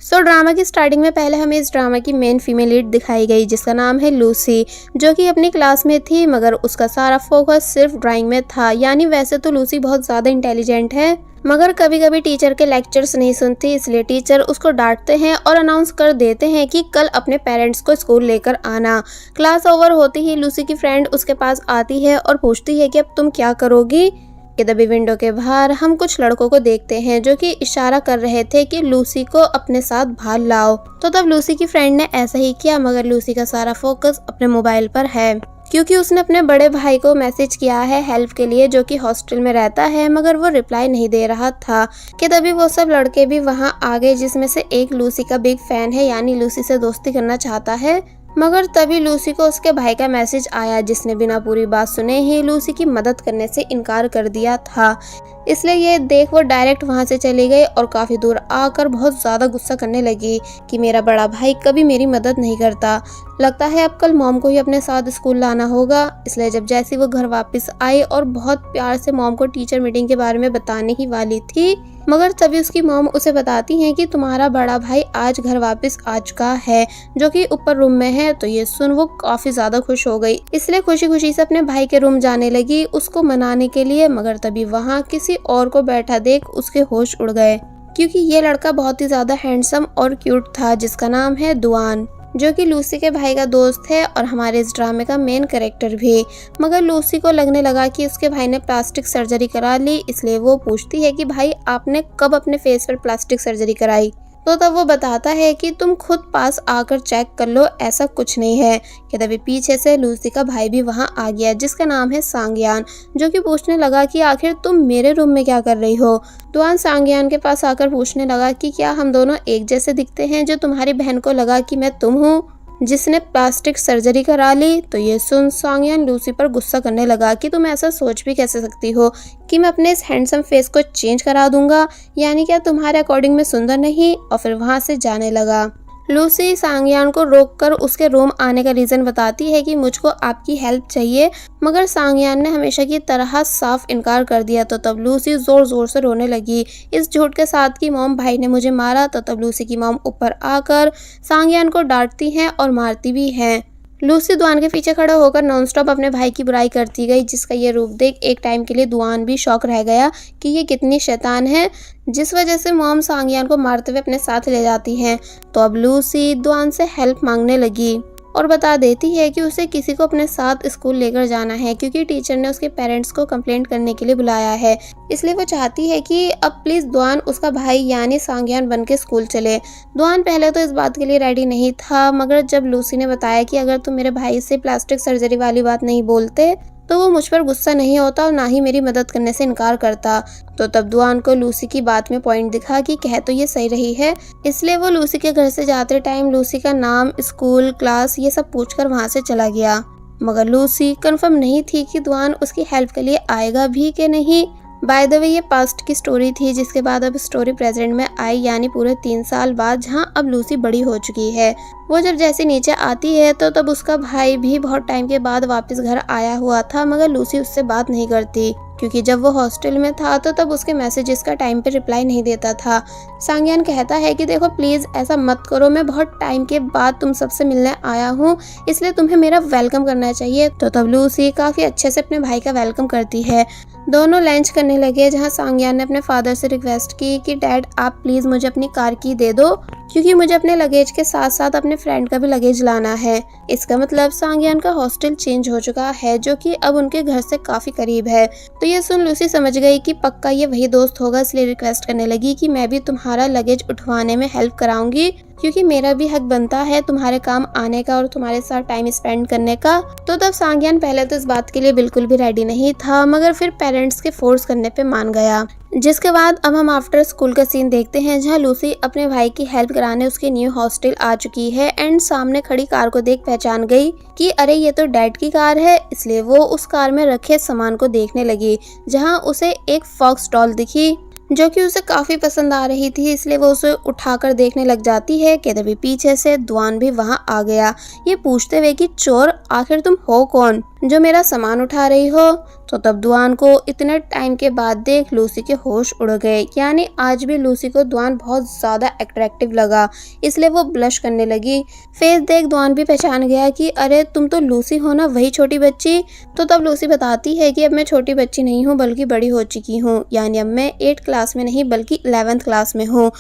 Drama की starting में पहले हमें इस ड्रामा की मेन फीमेल लीड दिखाई गई जिसका नाम है लूसी, जो कि अपनी क्लास में थी मगर उसका सारा फोकस सिर्फ ड्राइंग में था। यानी वैसे तो लूसी बहुत ज़्यादा इंटेलिजेंट है मगर कभी कभी टीचर के लेक्चर्स नहीं सुनती, इसलिए टीचर उसको डांटते हैं और अनाउंस कर देते हैं कि कल अपने पेरेंट्स को स्कूल लेकर आना। क्लास ओवर होती ही लूसी की फ्रेंड उसके पास आती है और पूछती है कि अब तुम क्या करोगी। कि तभी विंडो के बाहर हम कुछ लड़कों को देखते हैं जो कि इशारा कर रहे थे कि लूसी को अपने साथ बाहर लाओ। तो तब लूसी की फ्रेंड ने ऐसा ही किया मगर लूसी का सारा फोकस अपने मोबाइल पर है क्योंकि उसने अपने बड़े भाई को मैसेज किया है हेल्प के लिए, जो कि हॉस्टल में रहता है मगर वो रिप्लाई नहीं दे रहा था। कि तभी वो सब लड़के भी वहां आ गए जिसमें से एक लूसी का बिग फैन है, यानी लूसी से दोस्ती करना चाहता है। मगर तभी लूसी को उसके भाई का मैसेज आया जिसने बिना पूरी बात सुने ही लूसी की मदद करने से इनकार कर दिया था। इसलिए ये देख वो डायरेक्ट वहां से चली गई और काफी दूर आकर बहुत ज्यादा गुस्सा करने लगी कि मेरा बड़ा भाई कभी मेरी मदद नहीं करता, लगता है अब कल मॉम को ही अपने साथ स्कूल लाना होगा। इसलिए जब जैसी वो घर वापस आई और बहुत प्यार से मॉम को टीचर मीटिंग के बारे में बताने ही वाली थी मगर तभी उसकी मॉम उसे बताती हैं कि तुम्हारा बड़ा भाई आज घर वापस आ चुका है, जो कि ऊपर रूम में है। तो ये सुन वो काफी ज्यादा खुश हो गई, इसलिए खुशी खुशी से अपने भाई के रूम जाने लगी उसको मनाने के लिए। मगर तभी वहाँ किसी और को बैठा देख उसके होश उड़ गए क्योंकि ये लड़का बहुत ही ज्यादा हैंडसम और क्यूट था जिसका नाम है दुआन, जो कि लूसी के भाई का दोस्त है और हमारे इस ड्रामे का मेन कैरेक्टर भी। मगर लूसी को लगने लगा कि उसके भाई ने प्लास्टिक सर्जरी करा ली, इसलिए वो पूछती है कि भाई आपने कब अपने फेस पर प्लास्टिक सर्जरी कराई। तो तब वो बताता है कि तुम खुद पास आकर चेक कर लो, ऐसा कुछ नहीं है। कि तभी पीछे से लूसी का भाई भी वहां आ गया जिसका नाम है सांगयान, जो कि पूछने लगा कि आखिर तुम मेरे रूम में क्या कर रही हो। दुआन सांगयान के पास आकर पूछने लगा कि क्या हम दोनों एक जैसे दिखते हैं जो तुम्हारी बहन को लगा कि मैं तुम हूँ जिसने प्लास्टिक सर्जरी करा ली। तो ये सुन सांगयान लूसी पर गुस्सा करने लगा कि तुम ऐसा सोच भी कैसे सकती हो कि मैं अपने इस हैंडसम फेस को चेंज करा दूंगा, यानी क्या तुम्हारे अकॉर्डिंग में सुंदर नहीं। और फिर वहां से जाने लगा। लूसी सांगयान को रोककर उसके रूम आने का रीजन बताती है कि मुझको आपकी हेल्प चाहिए, मगर सांगयान ने हमेशा की तरह साफ इनकार कर दिया। तो तब लूसी जोर जोर से रोने लगी इस झूठ के साथ कि मॉम भाई ने मुझे मारा। तो तब लूसी की मॉम ऊपर आकर सांगयान को डांटती हैं और मारती भी हैं। लूसी दुआन के पीछे खड़ा होकर नॉनस्टॉप अपने भाई की बुराई करती गई जिसका ये रूप देख एक टाइम के लिए दुआन भी शौक रह गया कि ये कितनी शैतान है, जिस वजह से मॉम सांगयान को मारते हुए अपने साथ ले जाती हैं। तो अब लूसी दुआन से हेल्प मांगने लगी और बता देती है कि उसे किसी को अपने साथ स्कूल लेकर जाना है क्योंकि टीचर ने उसके पेरेंट्स को कंप्लेंट करने के लिए बुलाया है। इसलिए वो चाहती है कि अब प्लीज दुआन उसका भाई यानी सांगयान बन के स्कूल चले। दुआन पहले तो इस बात के लिए रेडी नहीं था मगर जब लूसी ने बताया कि अगर तुम मेरे भाई से प्लास्टिक सर्जरी वाली बात नहीं बोलते तो वो मुझ पर गुस्सा नहीं होता और ना ही मेरी मदद करने से इनकार करता। तो तब दुआन को लूसी की बात में पॉइंट दिखा कि कह तो ये सही रही है, इसलिए वो लूसी के घर से जाते टाइम लूसी का नाम, स्कूल, क्लास ये सब पूछकर वहां से चला गया। मगर लूसी कंफर्म नहीं थी कि दुआन उसकी हेल्प के लिए आएगा भी कि नहीं। बाय द वे ये पास्ट की स्टोरी थी जिसके बाद अब स्टोरी प्रेजेंट में आई, यानी पूरे 3 साल बाद, जहां अब लूसी बड़ी हो चुकी है। वो जब जैसे नीचे आती है तो तब उसका भाई भी बहुत टाइम के बाद वापस घर आया हुआ था मगर लूसी उससे बात नहीं करती क्योंकि जब वो हॉस्टल में था तो तब उसके मैसेजेस का टाइम पे रिप्लाई नहीं देता था। सांगयान कहता है कि देखो प्लीज ऐसा मत करो, मैं बहुत टाइम के बाद तुम सबसे मिलने आया हूँ इसलिए तुम्हें मेरा वेलकम करना चाहिए। तो तब लूसी काफी अच्छे से अपने भाई का वेलकम करती है। दोनों लंच करने लगे जहां सांगयान ने अपने फादर से रिक्वेस्ट की कि डैड आप प्लीज मुझे अपनी कार की दे दो क्योंकि मुझे अपने लगेज के साथ साथ अपने फ्रेंड का भी लगेज लाना है। इसका मतलब सांगयान का हॉस्टल चेंज हो चुका है जो कि अब उनके घर से काफी करीब है। तो ये सुन लूसी समझ गई कि पक्का ये वही दोस्त होगा, इसलिए रिक्वेस्ट करने लगी कि मैं भी तुम्हारा लगेज उठवाने में हेल्प कराऊंगी क्योंकि मेरा भी हक बनता है तुम्हारे काम आने का और तुम्हारे साथ टाइम स्पेंड करने का। तो तब सांगयान पहले तो इस बात के लिए बिल्कुल भी रेडी नहीं था मगर फिर पेरेंट्स के फोर्स करने पे मान गया। जिसके बाद अब हम आफ्टर स्कूल का सीन देखते हैं जहां लूसी अपने भाई की हेल्प कराने उसके न्यू हॉस्टल आ चुकी है एंड सामने खड़ी कार को देख पहचान गई कि अरे ये तो डैड की कार है। इसलिए वो उस कार में रखे सामान को देखने लगी जहां उसे एक फॉक्स डॉल दिखी जो कि उसे काफी पसंद आ रही थी, इसलिए वो उसे उठाकर देखने लग जाती है कि तभी पीछे से दुआन भी वहां आ गया ये पूछते हुए कि चोर आखिर तुम हो कौन जो मेरा सामान उठा रही हो। तो तब दुआन को इतने टाइम के बाद देख लूसी के होश उड़ गए, यानी आज भी लूसी को दुआन बहुत ज़्यादा अट्रैक्टिव लगा, इसलिए वो ब्लश करने लगी। फेस देख दुआन भी पहचान गया कि अरे तुम तो लूसी हो ना, वही छोटी बच्ची। तो तब लूसी बताती है कि अब मैं छोटी बच्ची नहीं हूँ बल्कि बड़ी हो चुकी हूँ, यानी अब मैं 8 क्लास में नहीं बल्कि 11th क्लास में हूँ।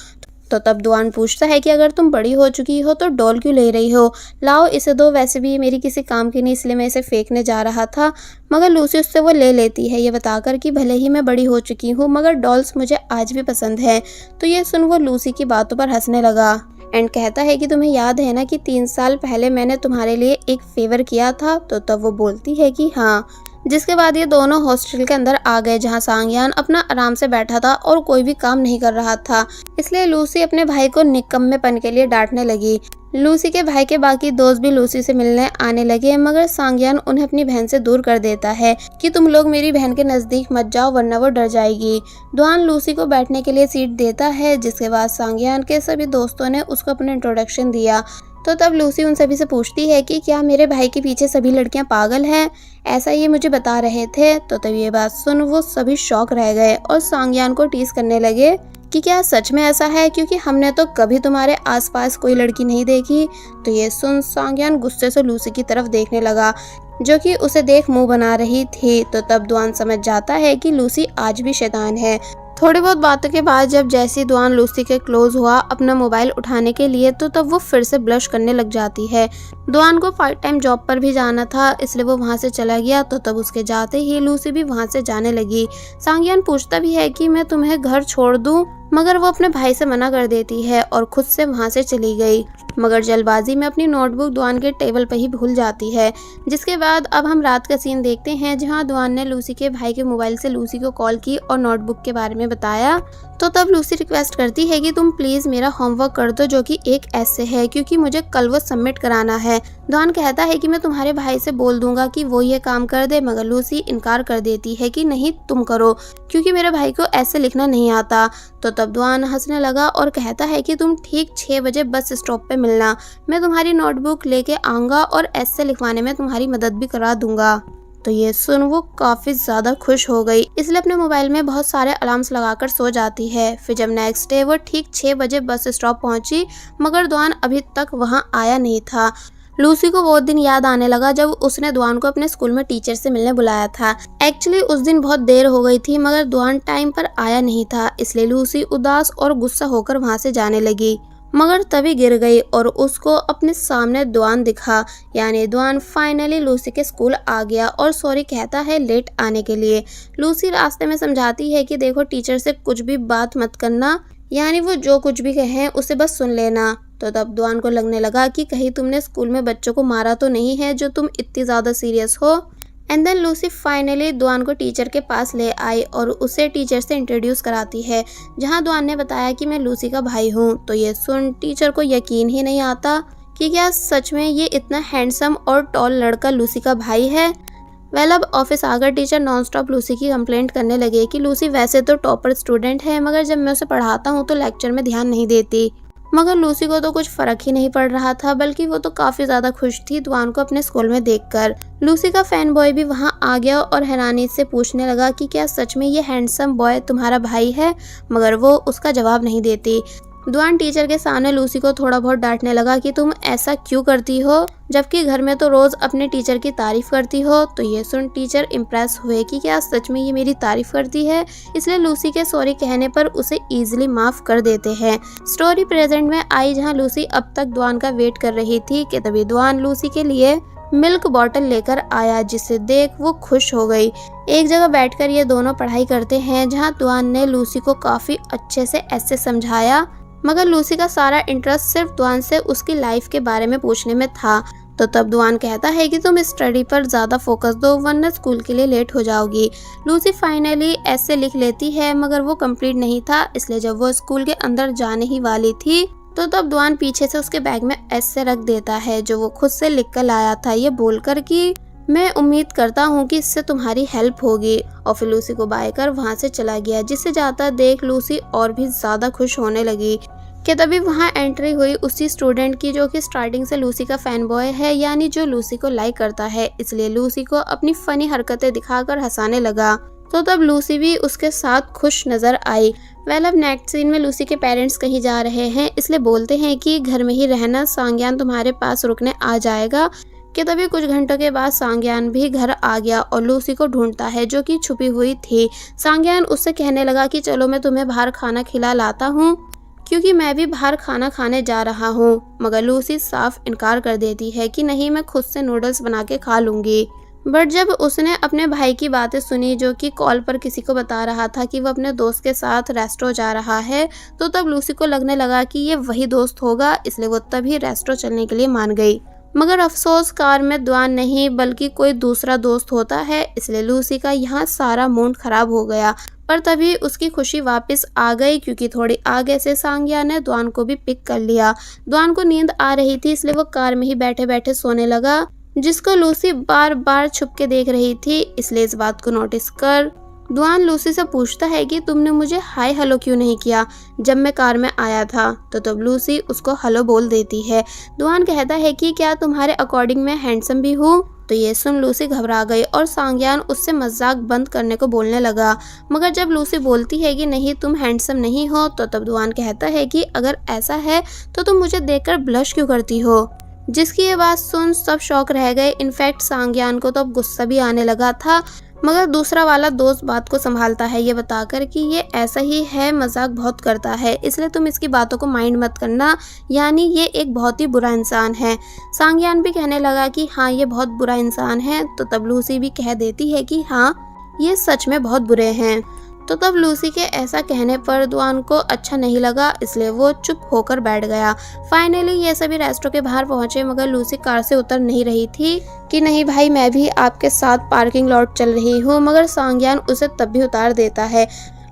तो तब दुआन पूछता है कि अगर तुम बड़ी हो चुकी हो तो डॉल क्यों ले रही हो, लाओ इसे दो, वैसे भी ये मेरी किसी काम की नहीं इसलिए मैं इसे फेंकने जा रहा था। मगर लूसी उससे वो ले लेती है, ये बताकर कि भले ही मैं बड़ी हो चुकी हूँ मगर डॉल्स मुझे आज भी पसंद है। तो ये सुन वो लूसी की बातों पर हंसने लगा एंड कहता है कि तुम्हें याद है ना कि 3 साल पहले मैंने तुम्हारे लिए एक फेवर किया था। तो तब वो बोलती है कि हाँ। जिसके बाद ये दोनों हॉस्टल के अंदर आ गए जहाँ सांगयान अपना आराम से बैठा था और कोई भी काम नहीं कर रहा था, इसलिए लूसी अपने भाई को निकम्मेपन के लिए डांटने लगी। लूसी के भाई के बाकी दोस्त भी लूसी से मिलने आने लगे मगर सांगयान उन्हें अपनी बहन से दूर कर देता है कि तुम लोग मेरी बहन के नज़दीक मत जाओ वरना वो डर जाएगी। दुआन लूसी को बैठने के लिए सीट देता है, जिसके बाद सांगयान के सभी दोस्तों ने उसको अपना इंट्रोडक्शन दिया। तो तब लूसी उन सभी से पूछती है कि क्या मेरे भाई के पीछे सभी लड़कियां पागल हैं, ऐसा ये मुझे बता रहे थे। तो तब ये बात सुन वो सभी शॉक रह गए और सांगयान को टीज करने लगे कि क्या सच में ऐसा है, क्योंकि हमने तो कभी तुम्हारे आसपास कोई लड़की नहीं देखी। तो ये सुन सांगयान गुस्से से लूसी की तरफ देखने लगा जो कि उसे देख मुंह बना रही थी। तो तब दुआन समझ जाता है कि लूसी आज भी शैतान है। थोड़ी बहुत बातों के बाद जब जैसी दुआन लूसी के क्लोज हुआ अपना मोबाइल उठाने के लिए तो तब वो फिर से ब्लश करने लग जाती है। दुआन को पार्ट टाइम जॉब पर भी जाना था इसलिए वो वहाँ से चला गया। तो तब उसके जाते ही लूसी भी वहाँ से जाने लगी। सांगयान पूछता भी है कि मैं तुम्हें घर छोड़ दूँ, मगर वो अपने भाई से मना कर देती है और खुद से वहाँ से चली गई, मगर जल्दबाजी में अपनी नोटबुक दुआन के टेबल पर ही भूल जाती है। जिसके बाद अब हम रात का सीन देखते हैं जहाँ दुआन ने लूसी के भाई के मोबाइल से लूसी को कॉल की और नोटबुक के बारे में बताया। तो तब लूसी रिक्वेस्ट करती है कि तुम प्लीज मेरा होमवर्क कर दो जो कि एक ऐसे है, क्योंकि मुझे कल वो सबमिट कराना है। दुआन कहता है कि मैं तुम्हारे भाई से बोल दूंगा कि वो ये काम कर दे, मगर लूसी इनकार कर देती है कि नहीं तुम करो, क्योंकि मेरे भाई को ऐसे लिखना नहीं आता। तो तब दुआन हंसने लगा और कहता है कि तुम ठीक 6 बजे बस स्टॉप पे मिलना, मैं तुम्हारी नोटबुक लेके आऊँगा और ऐसे लिखवाने में तुम्हारी मदद भी करा दूंगा। तो ये सुन वो काफी ज्यादा खुश हो गई, इसलिए अपने मोबाइल में बहुत सारे अलार्म्स लगाकर सो जाती है। फिर जब नेक्स्ट डे वो ठीक 6 बजे बस स्टॉप पहुंची मगर दुआन अभी तक वहां आया नहीं था। लूसी को वो दिन याद आने लगा जब उसने दुआन को अपने स्कूल में टीचर से मिलने बुलाया था। एक्चुअली उस दिन बहुत देर हो गई थी मगर दुआन टाइम पर आया नहीं था, इसलिए लूसी उदास और गुस्सा होकर वहां से जाने लगी, मगर तभी गिर गई और उसको अपने सामने दुआन दिखा। यानी दुआन फाइनली लूसी के स्कूल आ गया और सॉरी कहता है लेट आने के लिए। लूसी रास्ते में समझाती है कि देखो टीचर से कुछ भी बात मत करना, यानी वो जो कुछ भी कहें उसे बस सुन लेना। तो तब दुआन को लगने लगा कि कहीं तुमने स्कूल में बच्चों को मारा तो नहीं है जो तुम इतनी ज़्यादा सीरियस हो। एंड देन लूसी फाइनली दुआन को टीचर के पास ले आई और उसे टीचर से इंट्रोड्यूस कराती है, जहां दुआन ने बताया कि मैं लूसी का भाई हूं। तो ये सुन टीचर को यकीन ही नहीं आता कि क्या सच में ये इतना हैंडसम और टॉल लड़का लूसी का भाई है। वेल अब ऑफिस आकर टीचर नॉनस्टॉप लूसी की कंप्लेंट करने लगे कि लूसी वैसे तो टॉपर स्टूडेंट है मगर जब मैं उसे पढ़ाता हूँ तो लेक्चर में ध्यान नहीं देती। मगर लूसी को तो कुछ फर्क ही नहीं पड़ रहा था, बल्कि वो तो काफी ज्यादा खुश थी दुआन को अपने स्कूल में देखकर। लूसी का फैन बॉय भी वहां आ गया और हैरानी से पूछने लगा कि क्या सच में ये हैंडसम बॉय तुम्हारा भाई है, मगर वो उसका जवाब नहीं देती। दुआन टीचर के सामने लूसी को थोड़ा बहुत डांटने लगा कि तुम ऐसा क्यों करती हो, जबकि घर में तो रोज अपने टीचर की तारीफ करती हो। तो ये सुन टीचर इम्प्रेस हुए कि क्या सच में ये मेरी तारीफ करती है, इसलिए लूसी के सॉरी कहने पर उसे इजीली माफ कर देते हैं। स्टोरी प्रेजेंट में आई जहां लूसी अब तक दुआन का वेट कर रही थी कि तभी दुआन लूसी के लिए मिल्क बॉटल लेकर आया, जिसे देख वो खुश हो गई। एक जगह बैठकर ये दोनों पढ़ाई करते हैं जहां दुआन ने लूसी को काफी अच्छे से ऐसे समझाया, मगर लूसी का सारा इंटरेस्ट सिर्फ दुआन से उसकी लाइफ के बारे में पूछने में था। तो तब दुआन कहता है कि तुम स्टडी पर ज़्यादा फोकस दो वरना स्कूल के लिए लेट हो जाओगी। लूसी फाइनली ऐसे लिख लेती है मगर वो कंप्लीट नहीं था, इसलिए जब वो स्कूल के अंदर जाने ही वाली थी तो तब दुआन पीछे से उसके बैग में ऐसे रख देता है जो वो खुद से लिख कर लाया था, ये बोलकर कि मैं उम्मीद करता हूँ कि इससे तुम्हारी हेल्प होगी। और फिर लूसी को बाय कर वहाँ से चला गया, जिससे जाता देख लूसी और भी ज़्यादा खुश होने लगी। कि तभी वहाँ एंट्री हुई उसी स्टूडेंट की जो कि स्टार्टिंग से लूसी का फैन बॉय है, यानी जो लूसी को लाइक करता है, इसलिए लूसी को अपनी फनी हरकतें दिखाकर हंसाने लगा। तो तब लूसी भी उसके साथ खुश नजर आई। अब नेक्स्ट सीन में लूसी के पेरेंट्स कहीं जा रहे हैं, इसलिए बोलते हैं कि घर में ही रहना, सांग्यान तुम्हारे पास रुकने आ जाएगा। कि तभी कुछ घंटों के बाद सांग्यान भी घर आ गया और लूसी को ढूंढता है जो कि छुपी हुई थी। सांग्यान उससे कहने लगा कि चलो मैं तुम्हें बाहर खाना खिला लाता हूँ, क्योंकि मैं भी बाहर खाना खाने जा रहा हूँ। मगर लूसी साफ इनकार कर देती है कि नहीं, मैं खुद से नूडल्स बना के खा लूंगी। बट जब उसने अपने भाई की बातें सुनी जो कि कॉल पर किसी को बता रहा था कि वो अपने दोस्त के साथ रेस्टोरेंट जा रहा है, तो तब लूसी को लगने लगा कि ये वही दोस्त होगा, इसलिए वो तभी रेस्टोरेंट चलने के लिए मान गई। मगर अफसोस कार में द्वान नहीं बल्कि कोई दूसरा दोस्त होता है, इसलिए लूसी का यहाँ सारा मूड खराब हो गया। पर तभी उसकी खुशी वापस आ गई, क्योंकि थोड़ी आगे से सांग्या ने द्वान को भी पिक कर लिया। द्वान को नींद आ रही थी, इसलिए वो कार में ही बैठे बैठे सोने लगा, जिसको लूसी बार बार छुप के देख रही थी। इसलिए इस बात को नोटिस कर द्वान लूसी से पूछता है कि तुमने मुझे हाय हेलो क्यों नहीं किया जब मैं कार में आया था। तो तब लूसी उसको हेलो बोल देती है। द्वान कहता है कि क्या तुम्हारे अकॉर्डिंग मैं हैंडसम भी हूँ। तो ये सुन लूसी घबरा गई और सांग्यान उससे मजाक बंद करने को बोलने लगा। मगर जब लूसी बोलती है कि नहीं तुम हैंडसम नहीं हो, तो तब द्वान कहता है कि अगर ऐसा है तो तुम मुझे देखकर ब्लश क्यों करती हो। जिसकी ये बात सुन सब शौक रह गए। इनफैक्ट सांग्यान को तो अब गुस्सा भी आने लगा था, मगर दूसरा वाला दोस्त बात को संभालता है ये बताकर कि ये ऐसा ही है, मजाक बहुत करता है, इसलिए तुम इसकी बातों को माइंड मत करना, यानी ये एक बहुत ही बुरा इंसान है। सांग्यान भी कहने लगा कि हाँ ये बहुत बुरा इंसान है। तो तब लूसी भी कह देती है कि हाँ ये सच में बहुत बुरे हैं। तो तब लूसी के ऐसा कहने पर द्वान को अच्छा नहीं लगा, इसलिए वो चुप होकर बैठ गया। फाइनली ये सभी रेस्टोरेंट के बाहर पहुंचे, मगर लूसी कार से उतर नहीं रही थी कि नहीं भाई मैं भी आपके साथ पार्किंग लॉट चल रही हूँ, मगर सांग्यान उसे तब भी उतार देता है।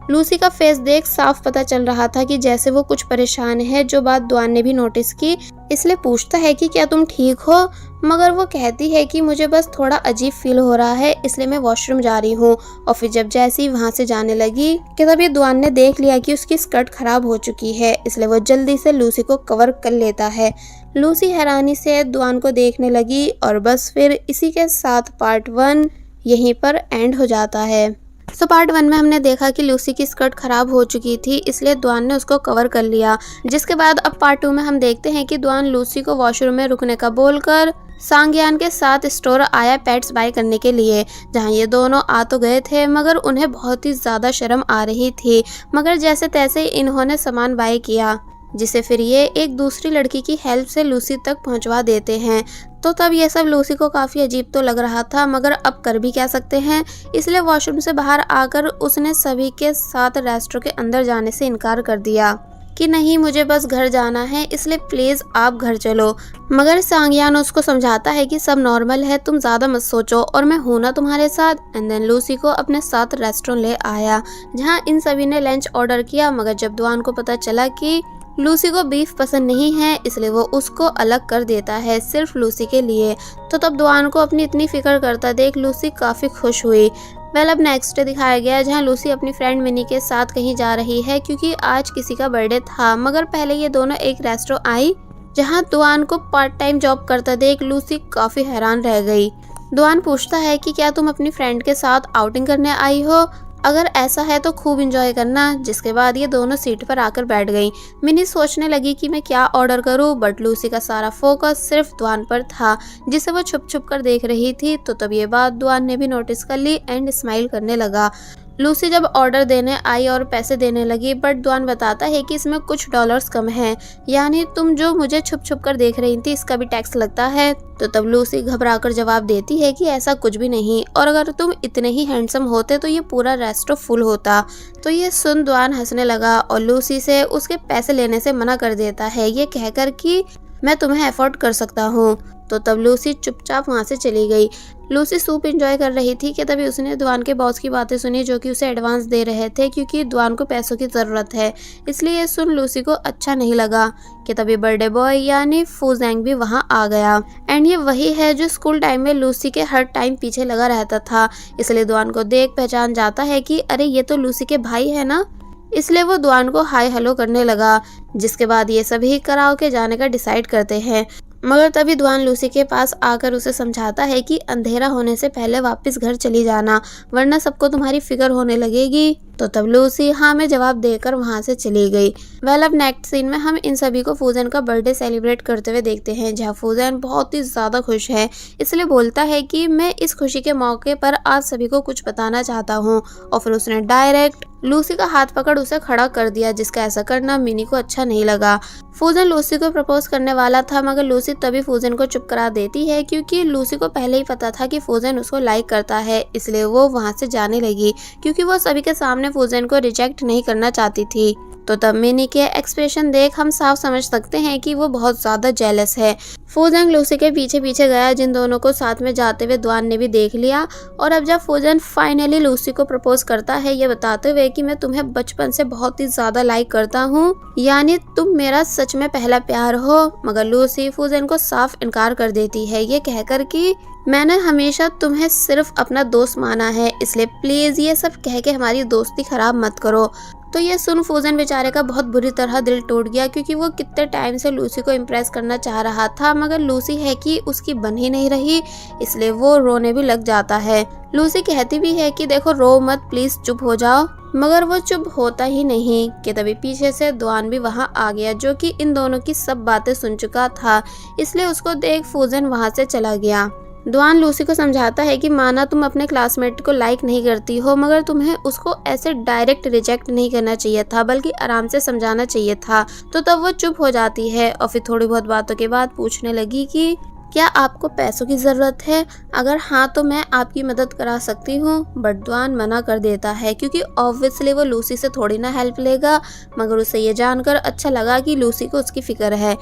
लूसी का फेस देख साफ पता चल रहा था कि जैसे वो कुछ परेशान है, जो बात द्वान ने भी नोटिस की। इसलिए पूछता है कि क्या तुम ठीक हो, मगर वो कहती है कि मुझे बस थोड़ा अजीब फील हो रहा है, इसलिए मैं वॉशरूम जा रही हूँ। और फिर जब जैसे ही वहाँ से जाने लगी कि तभी द्वान ने देख लिया कि उसकी स्कर्ट खराब हो चुकी है, इसलिए वो जल्दी से लूसी को कवर कर लेता है। लूसी हैरानी से द्वान को देखने लगी और बस फिर इसी के साथ पार्ट 1 यहीं पर एंड हो जाता है। तो पार्ट 1 में हमने देखा कि लूसी की स्कर्ट खराब हो चुकी थी, इसलिए द्वान ने उसको कवर कर लिया। जिसके बाद अब पार्ट 2 में हम देखते हैं कि द्वान लूसी को वॉशरूम में रुकने का बोलकर सांग्यान के साथ स्टोर आया पेट्स बाय करने के लिए, जहां ये दोनों आ तो गए थे मगर उन्हें बहुत ही ज्यादा शर्म आ रही थी। मगर जैसे तैसे इन्होंने सामान बाय किया, जिसे फिर ये एक दूसरी लड़की की हेल्प से लूसी तक पहुंचवा देते हैं। तो तब ये सब लूसी को काफ़ी अजीब तो लग रहा था, मगर अब कर भी क्या सकते हैं। इसलिए वॉशरूम से बाहर आकर उसने सभी के साथ रेस्टोरेंट के अंदर जाने से इनकार कर दिया कि नहीं मुझे बस घर जाना है, इसलिए प्लीज़ आप घर चलो। मगर सांग्यान उसको समझाता है कि सब नॉर्मल है, तुम ज़्यादा मत सोचो और मैं हूँ ना तुम्हारे साथ। एंड देन लूसी को अपने साथ रेस्टोरेंट ले आया, जहाँ इन सभी ने लंच ऑर्डर किया। मगर जब द्वान को पता चला कि लूसी को बीफ पसंद नहीं है, इसलिए वो उसको अलग कर देता है सिर्फ लूसी के लिए। तो तब द्वान को अपनी इतनी फिक्र करता देख लूसी काफ़ी खुश हुई। अब नेक्स्ट डे दिखाया गया, जहाँ लूसी अपनी फ्रेंड मिनी के साथ कहीं जा रही है, क्योंकि आज किसी का बर्थडे था। मगर पहले ये दोनों एक रेस्टोरेंट आई, जहाँ द्वान को पार्ट टाइम जॉब करता देख लूसी काफ़ी हैरान रह गई। द्वान पूछता है कि क्या तुम अपनी फ्रेंड के साथ आउटिंग करने आई हो, अगर ऐसा है तो खूब एंजॉय करना। जिसके बाद ये दोनों सीट पर आकर बैठ गई। मिनी सोचने लगी कि मैं क्या ऑर्डर करूं, बट लूसी का सारा फोकस सिर्फ द्वान पर था, जिसे वो छुप छुप कर देख रही थी। तो तब ये बात द्वान ने भी नोटिस कर ली एंड स्माइल करने लगा। लूसी जब ऑर्डर देने आई और पैसे देने लगी, बट द्वान बताता है कि इसमें कुछ डॉलर्स कम हैं, यानी तुम जो मुझे छुप छुप कर देख रही थी इसका भी टैक्स लगता है। तो तब लूसी घबराकर जवाब देती है कि ऐसा कुछ भी नहीं, और अगर तुम इतने ही हैंडसम होते तो ये पूरा रेस्टोरेंट फुल होता। तो ये सुन द्वान हंसने लगा और लूसी से उसके पैसे लेने से मना कर देता है, ये कहकर कि मैं तुम्हें अफोर्ड कर सकता हूँ। तो तब लूसी चुपचाप वहाँ से चली गई। लूसी सूप एंजॉय कर रही थी कि तभी उसने द्वान के बॉस की बातें सुनी, जो कि उसे एडवांस दे रहे थे क्योंकि द्वान को पैसों की ज़रूरत है। इसलिए ये सुन लूसी को अच्छा नहीं लगा कि तभी बर्थडे बॉय यानी फूजैंग भी वहाँ आ गया। एंड ये वही है जो स्कूल टाइम में लूसी के हर टाइम पीछे लगा रहता था। इसलिए द्वान को देख पहचान जाता है कि अरे ये तो लूसी के भाई है ना। इसलिए वो दुआन को हाय हेलो करने लगा। जिसके बाद ये सभी कराओके जाने का डिसाइड करते हैं। मगर तभी दुआन लूसी के पास आकर उसे समझाता है कि अंधेरा होने से पहले वापस घर चली जाना, वरना सबको तुम्हारी फिक्र होने लगेगी। तो तब लूसी हाँ में जवाब देकर वहां से चली गई। अब नेक्स्ट सीन में हम इन सभी को फूजन का बर्थडे सेलिब्रेट करते हुए देखते हैं, जहाँ फूजन बहुत ही ज्यादा खुश है। इसलिए बोलता है कि मैं इस खुशी के मौके पर आज सभी को कुछ बताना चाहता हूँ। और फिर उसने डायरेक्ट लूसी का हाथ पकड़ उसे खड़ा कर दिया, जिसका ऐसा करना मिनी को अच्छा नहीं लगा। फूजन लूसी को प्रपोज करने वाला था, मगर लूसी तभी फूजन को चुप करा देती है, क्योंकि लूसी को पहले ही पता था कि फूजन उसको लाइक करता है। इसलिए वो वहां से जाने लगी, क्योंकि वो सभी के सामने फूजन को रिजेक्ट नहीं करना चाहती थी। तो तब मिनी के एक्सप्रेशन देख हम साफ समझ सकते हैं कि वो बहुत ज्यादा जेलस है। फूजन लूसी के पीछे पीछे गया, जिन दोनों को साथ में जाते हुए दुआन ने भी देख लिया। और अब जब फूजन फाइनली लूसी को प्रपोज करता है, ये बताते हुए कि मैं तुम्हें बचपन से बहुत ही ज्यादा लाइक करता हूँ, यानी तुम मेरा सच में पहला प्यार हो। मगर लूसी फूजन को साफ इनकार कर देती है, ये कहकर कि मैंने हमेशा तुम्हें सिर्फ अपना दोस्त माना है, इसलिए प्लीज ये सब कह के हमारी दोस्ती खराब मत करो। तो ये सुन फूजन बेचारे का बहुत बुरी तरह दिल टूट गया, क्योंकि वो कितने टाइम से लूसी को इम्प्रेस करना चाह रहा था, मगर लूसी है कि उसकी बन ही नहीं रही। इसलिए वो रोने भी लग जाता है। लूसी कहती भी है कि देखो रो मत, प्लीज चुप हो जाओ, मगर वो चुप होता ही नहीं। कि तभी पीछे से दुआन भी वहां आ गया, जो कि इन दोनों की सब बातें सुन चुका था। इसलिए उसको देख फूजन वहां से चला गया। दुआन लूसी को समझाता है कि माना तुम अपने क्लासमेट को लाइक नहीं करती हो, मगर तुम्हें उसको ऐसे डायरेक्ट रिजेक्ट नहीं करना चाहिए था, बल्कि आराम से समझाना चाहिए था। तो तब वो चुप हो जाती है और फिर थोड़ी बहुत बातों के बाद पूछने लगी कि क्या आपको पैसों की ज़रूरत है? अगर हाँ तो मैं आपकी मदद करा सकती हूँ। बट दुआन मना कर देता है, क्योंकि ऑब्वियसली वो लूसी से थोड़ी ना हेल्प लेगा। मगर उसे ये जानकर अच्छा लगा कि लूसी को उसकी फिक्र है।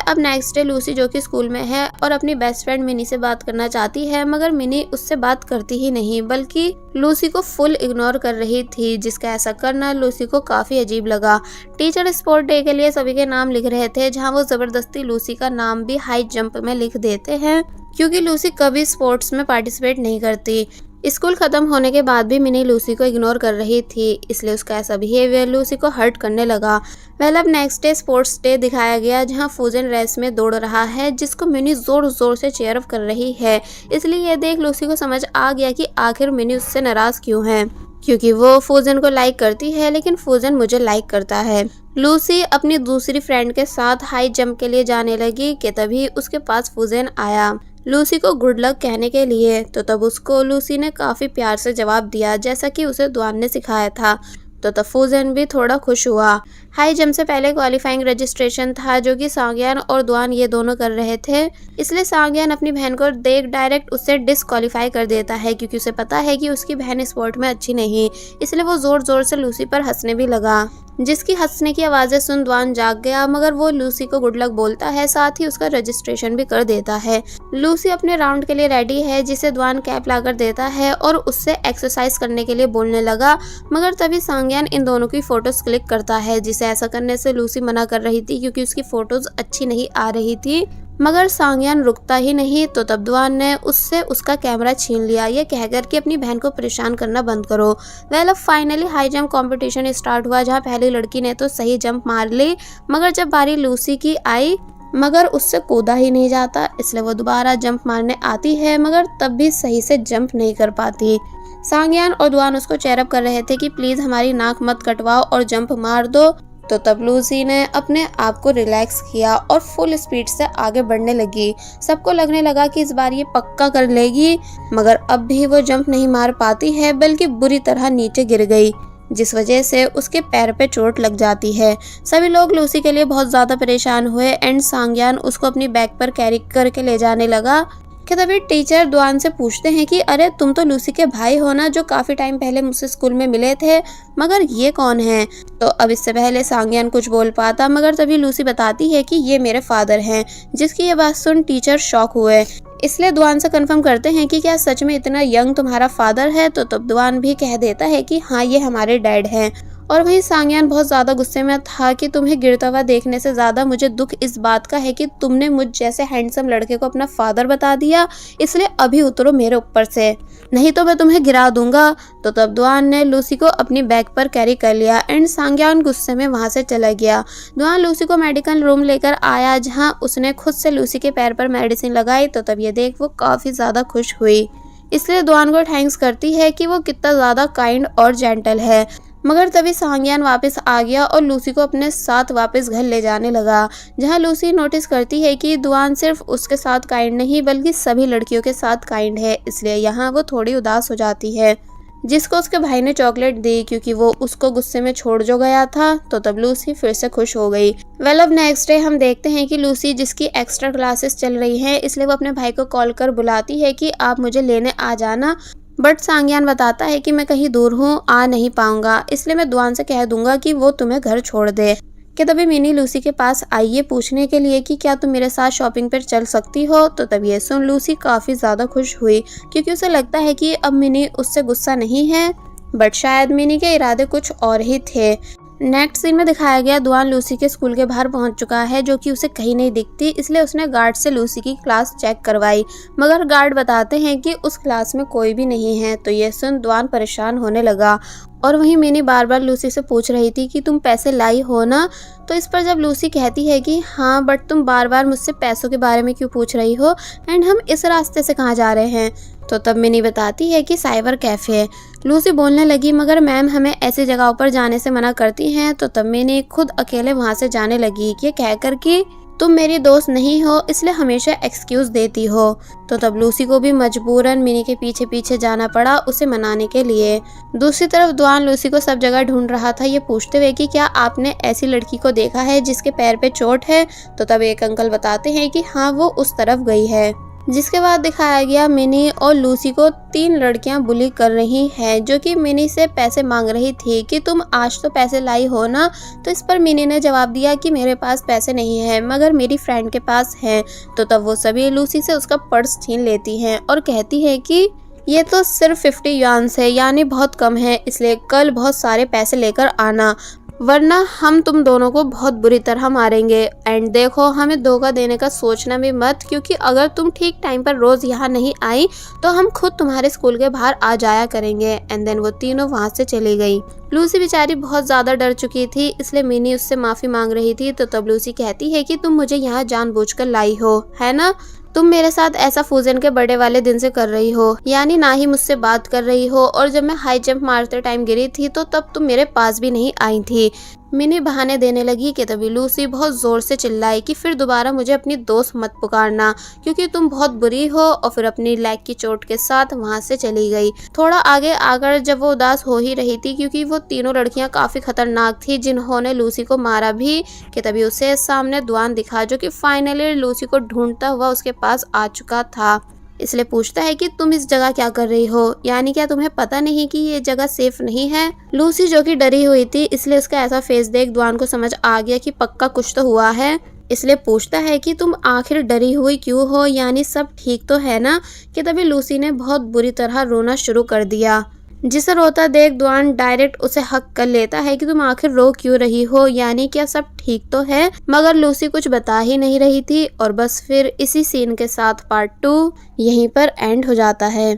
अब नेक्स्ट डे लूसी जो कि स्कूल में है और अपनी बेस्ट फ्रेंड मिनी से बात करना चाहती है, मगर मिनी उससे बात करती ही नहीं, बल्कि लूसी को फुल इग्नोर कर रही थी, जिसका ऐसा करना लूसी को काफी अजीब लगा। टीचर स्पोर्ट डे के लिए सभी के नाम लिख रहे थे, जहाँ वो जबरदस्ती लूसी का नाम भी हाई जंप में लिख देते हैं, क्योंकि लूसी कभी स्पोर्ट्स में पार्टिसिपेट नहीं करती। स्कूल खत्म होने के बाद भी मिनी लूसी को इग्नोर कर रही थी, इसलिए उसका ऐसा बिहेवियर लूसी को हर्ट करने लगा। अब नेक्स्ट डे स्पोर्ट्स डे दिखाया गया, जहां फूजन रेस में दौड़ रहा है, जिसको मिनी जोर जोर से चीयर अप कर रही है। इसलिए ये देख लूसी को समझ आ गया कि आखिर मिनी उससे नाराज क्यों है, क्योंकि वो फूजन को लाइक करती है, लेकिन फूजन मुझे लाइक करता है। लूसी अपनी दूसरी फ्रेंड के साथ हाई जंप के लिए जाने लगी कि तभी उसके पास फूजन आया लूसी को गुड लक कहने के लिए। तो तब उसको लूसी ने काफी प्यार से जवाब दिया, जैसा कि उसे दुआन ने सिखाया था। तो तब फूजन भी थोड़ा खुश हुआ। हाई जंप से पहले क्वालिफाइंग रजिस्ट्रेशन था, जो कि सांग्यान और दुआन ये दोनों कर रहे थे। इसलिए सांग्यान अपनी बहन को देख डायरेक्ट उससे डिसक्वालीफाई कर देता है, क्योंकि उसे पता है कि उसकी बहन स्पोर्ट में अच्छी नहीं। इसलिए वो जोर जोर से लूसी पर हंसने भी लगा, जिसकी हंसने की आवाजें सुन दुआन जाग गया। मगर वो लूसी को गुड लक बोलता है, साथ ही उसका रजिस्ट्रेशन भी कर देता है। लूसी अपने राउंड के लिए रेडी है, जिसे दुआन कैप लाकर देता है और उससे एक्सरसाइज करने के लिए बोलने लगा। मगर तभी सांग्यान इन दोनों की फोटोज क्लिक करता है, जिसे ऐसा करने से लूसी मना कर रही थी, क्योंकि उसकी फोटोज अच्छी नहीं आ रही थी। मगर सांग्यान रुकता ही नहीं। तो तब दुआन ने उससे उसका कैमरा छीन लिया, ये कहकर कि अपनी बहन को परेशान करना बंद करो। अब finally high jump competition start हुआ, जहां पहली लड़की ने तो सही जंप मार ली, मगर जब बारी लूसी की आई, मगर उससे कूदा ही नहीं जाता। इसलिए वो दोबारा जंप मारने आती है, मगर तब भी सही से जंप नहीं कर पाती। सांग्यान और दुआन उसको चेयरअप कर रहे थे कि प्लीज हमारी नाक मत कटवाओ और जंप मार दो। तो तब लूसी ने अपने आप को रिलैक्स किया और फुल स्पीड से आगे बढ़ने लगी। सबको लगने लगा कि इस बार ये पक्का कर लेगी, मगर अब भी वो जंप नहीं मार पाती है, बल्कि बुरी तरह नीचे गिर गई, जिस वजह से उसके पैर पे चोट लग जाती है। सभी लोग लूसी के लिए बहुत ज्यादा परेशान हुए एंड सांग्यान उसको अपनी बैग पर कैरी करके ले जाने लगा। कि तभी टीचर दुआन से पूछते हैं कि अरे तुम तो लूसी के भाई हो ना, जो काफी टाइम पहले मुझसे स्कूल में मिले थे, मगर ये कौन है? तो अब इससे पहले सांग्यान कुछ बोल पाता, मगर तभी लूसी बताती है कि ये मेरे फादर हैं, जिसकी ये बात सुन टीचर शॉक हुए। इसलिए दुआन से कंफर्म करते हैं कि क्या सच में इतना यंग तुम्हारा फादर है? तो तब दुआन भी कह देता है कि हाँ ये हमारे डैड हैं। और वहीं सांगयान बहुत ज़्यादा गुस्से में था कि तुम्हें गिरता हुआ देखने से ज़्यादा मुझे दुख इस बात का है कि तुमने मुझ जैसे हैंडसम लड़के को अपना फादर बता दिया, इसलिए अभी उतरो मेरे ऊपर से, नहीं तो मैं तुम्हें गिरा दूंगा। तो तब दुआन ने लूसी को अपनी बैग पर कैरी कर लिया एंड सांगयान गुस्से में वहां से चला गया। दुआन लूसी को मेडिकल रूम लेकर आया जहां उसने खुद से लूसी के पैर पर मेडिसिन लगाई। तो तब ये देख वो काफ़ी ज़्यादा खुश हुई, इसलिए दुआन को थैंक्स करती है कि वो कितना ज़्यादा काइंड और जेंटल है। मगर तभी सांगयान वापस आ गया और लूसी को अपने साथ वापस घर ले जाने लगा, जहां लूसी नोटिस करती है कि दुआन सिर्फ उसके साथ काइंड नहीं बल्कि सभी लड़कियों के साथ काइंड है, इसलिए यहाँ वो थोड़ी उदास हो जाती है, जिसको उसके भाई ने चॉकलेट दी क्योंकि वो उसको गुस्से में छोड़ जो गया था। तो तब लूसी फिर से खुश हो गई। अब नेक्स्ट डे हम देखते हैं कि लूसी जिसकी एक्स्ट्रा क्लासेस चल रही हैं, इसलिए वो अपने भाई को कॉल कर बुलाती है कि आप मुझे लेने आ जाना, बट सांगयान बताता है कि मैं कहीं दूर हूँ, आ नहीं पाऊंगा, इसलिए मैं दुआन से कह दूंगा कि वो तुम्हें घर छोड़ दे। कि तभी मिनी लूसी के पास आई है पूछने के लिए कि क्या तुम मेरे साथ शॉपिंग पर चल सकती हो। तो तब ये सुन लूसी काफ़ी ज़्यादा खुश हुई क्योंकि उसे लगता है कि अब मिनी उससे गुस्सा नहीं है, बट शायद मिनी के इरादे कुछ और ही थे। नेक्स्ट सीन में दिखाया गया दुआन लूसी के स्कूल के बाहर पहुंच चुका है, जो कि उसे कहीं नहीं दिखती, इसलिए उसने गार्ड से लूसी की क्लास चेक करवाई, मगर गार्ड बताते हैं कि उस क्लास में कोई भी नहीं है। तो ये सुन दुआन परेशान होने लगा और वहीं मिनी बार बार लूसी से पूछ रही थी कि तुम पैसे लाई हो ना। तो इस पर जब लूसी कहती है कि हाँ, बट तुम बार बार मुझसे पैसों के बारे में क्यों पूछ रही हो एंड हम इस रास्ते से कहाँ जा रहे हैं। तो तब मिनी बताती है कि साइबर कैफ़े। लूसी बोलने लगी मगर मैम हमें ऐसी जगहों पर जाने से मना करती हैं। तो तब मिनी खुद अकेले वहाँ से जाने लगी, ये कहकर कि तुम मेरी दोस्त नहीं हो इसलिए हमेशा एक्सक्यूज़ देती हो। तो तब लूसी को भी मजबूरन मिनी के पीछे पीछे जाना पड़ा उसे मनाने के लिए। दूसरी तरफ दुआन लूसी को सब जगह ढूंढ रहा था, ये पूछते हुए कि क्या आपने ऐसी लड़की को देखा है जिसके पैर पे चोट है। तो तब एक अंकल बताते हैं कि हाँ, वो उस तरफ गई है। जिसके बाद दिखाया गया मिनी और लूसी को 3 लड़कियां बुली कर रही हैं, जो कि मिनी से पैसे मांग रही थी कि तुम आज तो पैसे लाई हो ना। तो इस पर मिनी ने जवाब दिया कि मेरे पास पैसे नहीं है मगर मेरी फ्रेंड के पास हैं। तो तब वो सभी लूसी से उसका पर्स छीन लेती हैं और कहती है कि ये तो सिर्फ 50 युआन्स है, यानी बहुत कम है, इसलिए कल बहुत सारे पैसे लेकर आना वरना हम तुम दोनों को बहुत बुरी तरह मारेंगे। एंड देखो, हमें धोखा देने का सोचना भी मत, क्योंकि अगर तुम ठीक टाइम पर रोज यहाँ नहीं आई तो हम खुद तुम्हारे स्कूल के बाहर आ जाया करेंगे। एंड देन वो तीनों वहाँ से चली गई। लूसी बेचारी बहुत ज़्यादा डर चुकी थी, इसलिए मिनी उससे माफ़ी मांग रही थी। तो तब लूसी कहती है कि तुम मुझे यहाँ जानबूझकर लाई हो, है ना? तुम मेरे साथ ऐसा फूजन के बर्थडे वाले दिन से कर रही हो, यानी ना ही मुझसे बात कर रही हो, और जब मैं हाई जंप मारते टाइम गिरी थी तो तब तुम मेरे पास भी नहीं आई थी। मिनी बहाने देने लगी कि तभी लूसी बहुत जोर से चिल्लाई कि फिर दोबारा मुझे अपनी दोस्त मत पुकारना, क्योंकि तुम बहुत बुरी हो, और फिर अपनी लेग की चोट के साथ वहां से चली गई। थोड़ा आगे आकर जब वो उदास हो ही रही थी, क्योंकि वो तीनों लड़कियां काफी खतरनाक थी जिन्होंने लूसी को मारा भी, कि तभी उसे सामने दुआन दिखा, जो कि फाइनली लूसी को ढूंढता हुआ उसके पास आ चुका था। इसलिए पूछता है कि तुम इस जगह क्या कर रही हो, यानी क्या तुम्हें पता नहीं कि ये जगह सेफ नहीं है। लूसी जो कि डरी हुई थी, इसलिए उसका ऐसा फेस देख दुआन को समझ आ गया कि पक्का कुछ तो हुआ है। इसलिए पूछता है कि तुम आखिर डरी हुई क्यों हो, यानी सब ठीक तो है ना। कि तभी लूसी ने बहुत बुरी तरह रोना शुरू कर दिया, जिसे रोता देख दुआन डायरेक्ट उसे हक कर लेता है कि तुम आखिर रो क्यों रही हो, यानी क्या सब ठीक तो है। मगर लूसी कुछ बता ही नहीं रही थी, और बस फिर इसी सीन के साथ पार्ट 2 यहीं पर एंड हो जाता है।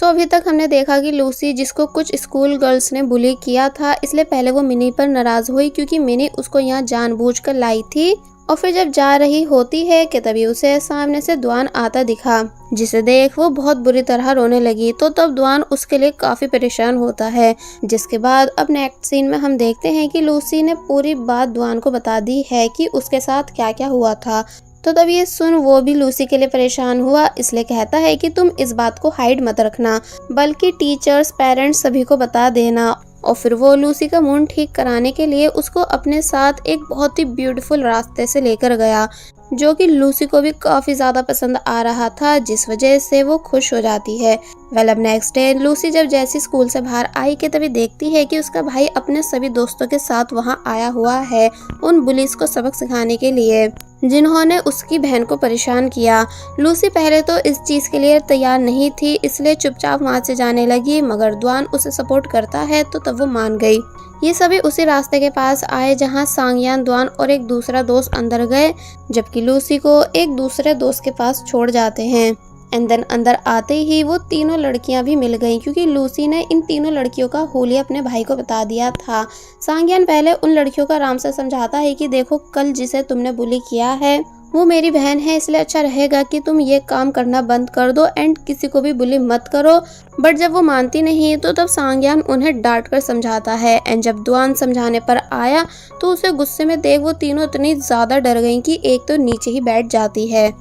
अभी तक हमने देखा कि लूसी, जिसको कुछ स्कूल गर्ल्स ने बुली किया था, इसलिए पहले वो मिनी पर नाराज हुई क्योंकि मिनी उसको यहाँ जानबूझकर लाई थी, और फिर जब जा रही होती है कि तभी उसे सामने से दुआन आता दिखा, जिसे देख वो बहुत बुरी तरह रोने लगी। तो तब दुआन उसके लिए काफी परेशान होता है। जिसके बाद अब नेक्स्ट सीन में हम देखते हैं कि लूसी ने पूरी बात दुआन को बता दी है कि उसके साथ क्या क्या हुआ था। तो तब ये सुन वो भी लूसी के लिए परेशान हुआ, इसलिए कहता है कि तुम इस बात को हाइड मत रखना, बल्कि टीचर्स, पेरेंट्स सभी को बता देना। और फिर वो लूसी का मूड ठीक कराने के लिए उसको अपने साथ एक बहुत ही ब्यूटीफुल रास्ते से लेकर गया, जो कि लूसी को भी काफी ज्यादा पसंद आ रहा था, जिस वजह से वो खुश हो जाती है। अब नेक्स्ट डे लूसी जब जैसी स्कूल से बाहर आई कि तभी देखती है कि उसका भाई अपने सभी दोस्तों के साथ वहां आया हुआ है, उन बुलीज को सबक सिखाने के लिए जिन्होंने उसकी बहन को परेशान किया। लूसी पहले तो इस चीज के लिए तैयार नहीं थी, इसलिए चुपचाप वहां से जाने लगी, मगर दुआन उसे सपोर्ट करता है तो तब वो मान गई। ये सभी उसी रास्ते के पास आए जहाँ सांगयान, द्वान और एक दूसरा दोस्त अंदर गए, जबकि लूसी को एक दूसरे दोस्त के पास छोड़ जाते हैं। एंड देन अंदर आते ही वो तीनों लड़कियां भी मिल गईं, क्योंकि लूसी ने इन तीनों लड़कियों का हुलिया अपने भाई को बता दिया था। सांगयान पहले उन लड़कियों को आराम से समझाता है कि देखो, कल जिसे तुमने बुली किया है वो मेरी बहन है, इसलिए अच्छा रहेगा कि तुम ये काम करना बंद कर दो एंड किसी को भी बुली मत करो। बट जब वो मानती नहीं तो तब सांगयान उन्हें डांट कर समझाता है। एंड जब द्वान समझाने पर आया तो उसे गुस्से में देख वो तीनों इतनी ज्यादा डर गईं कि एक तो नीचे ही बैठ जाती है।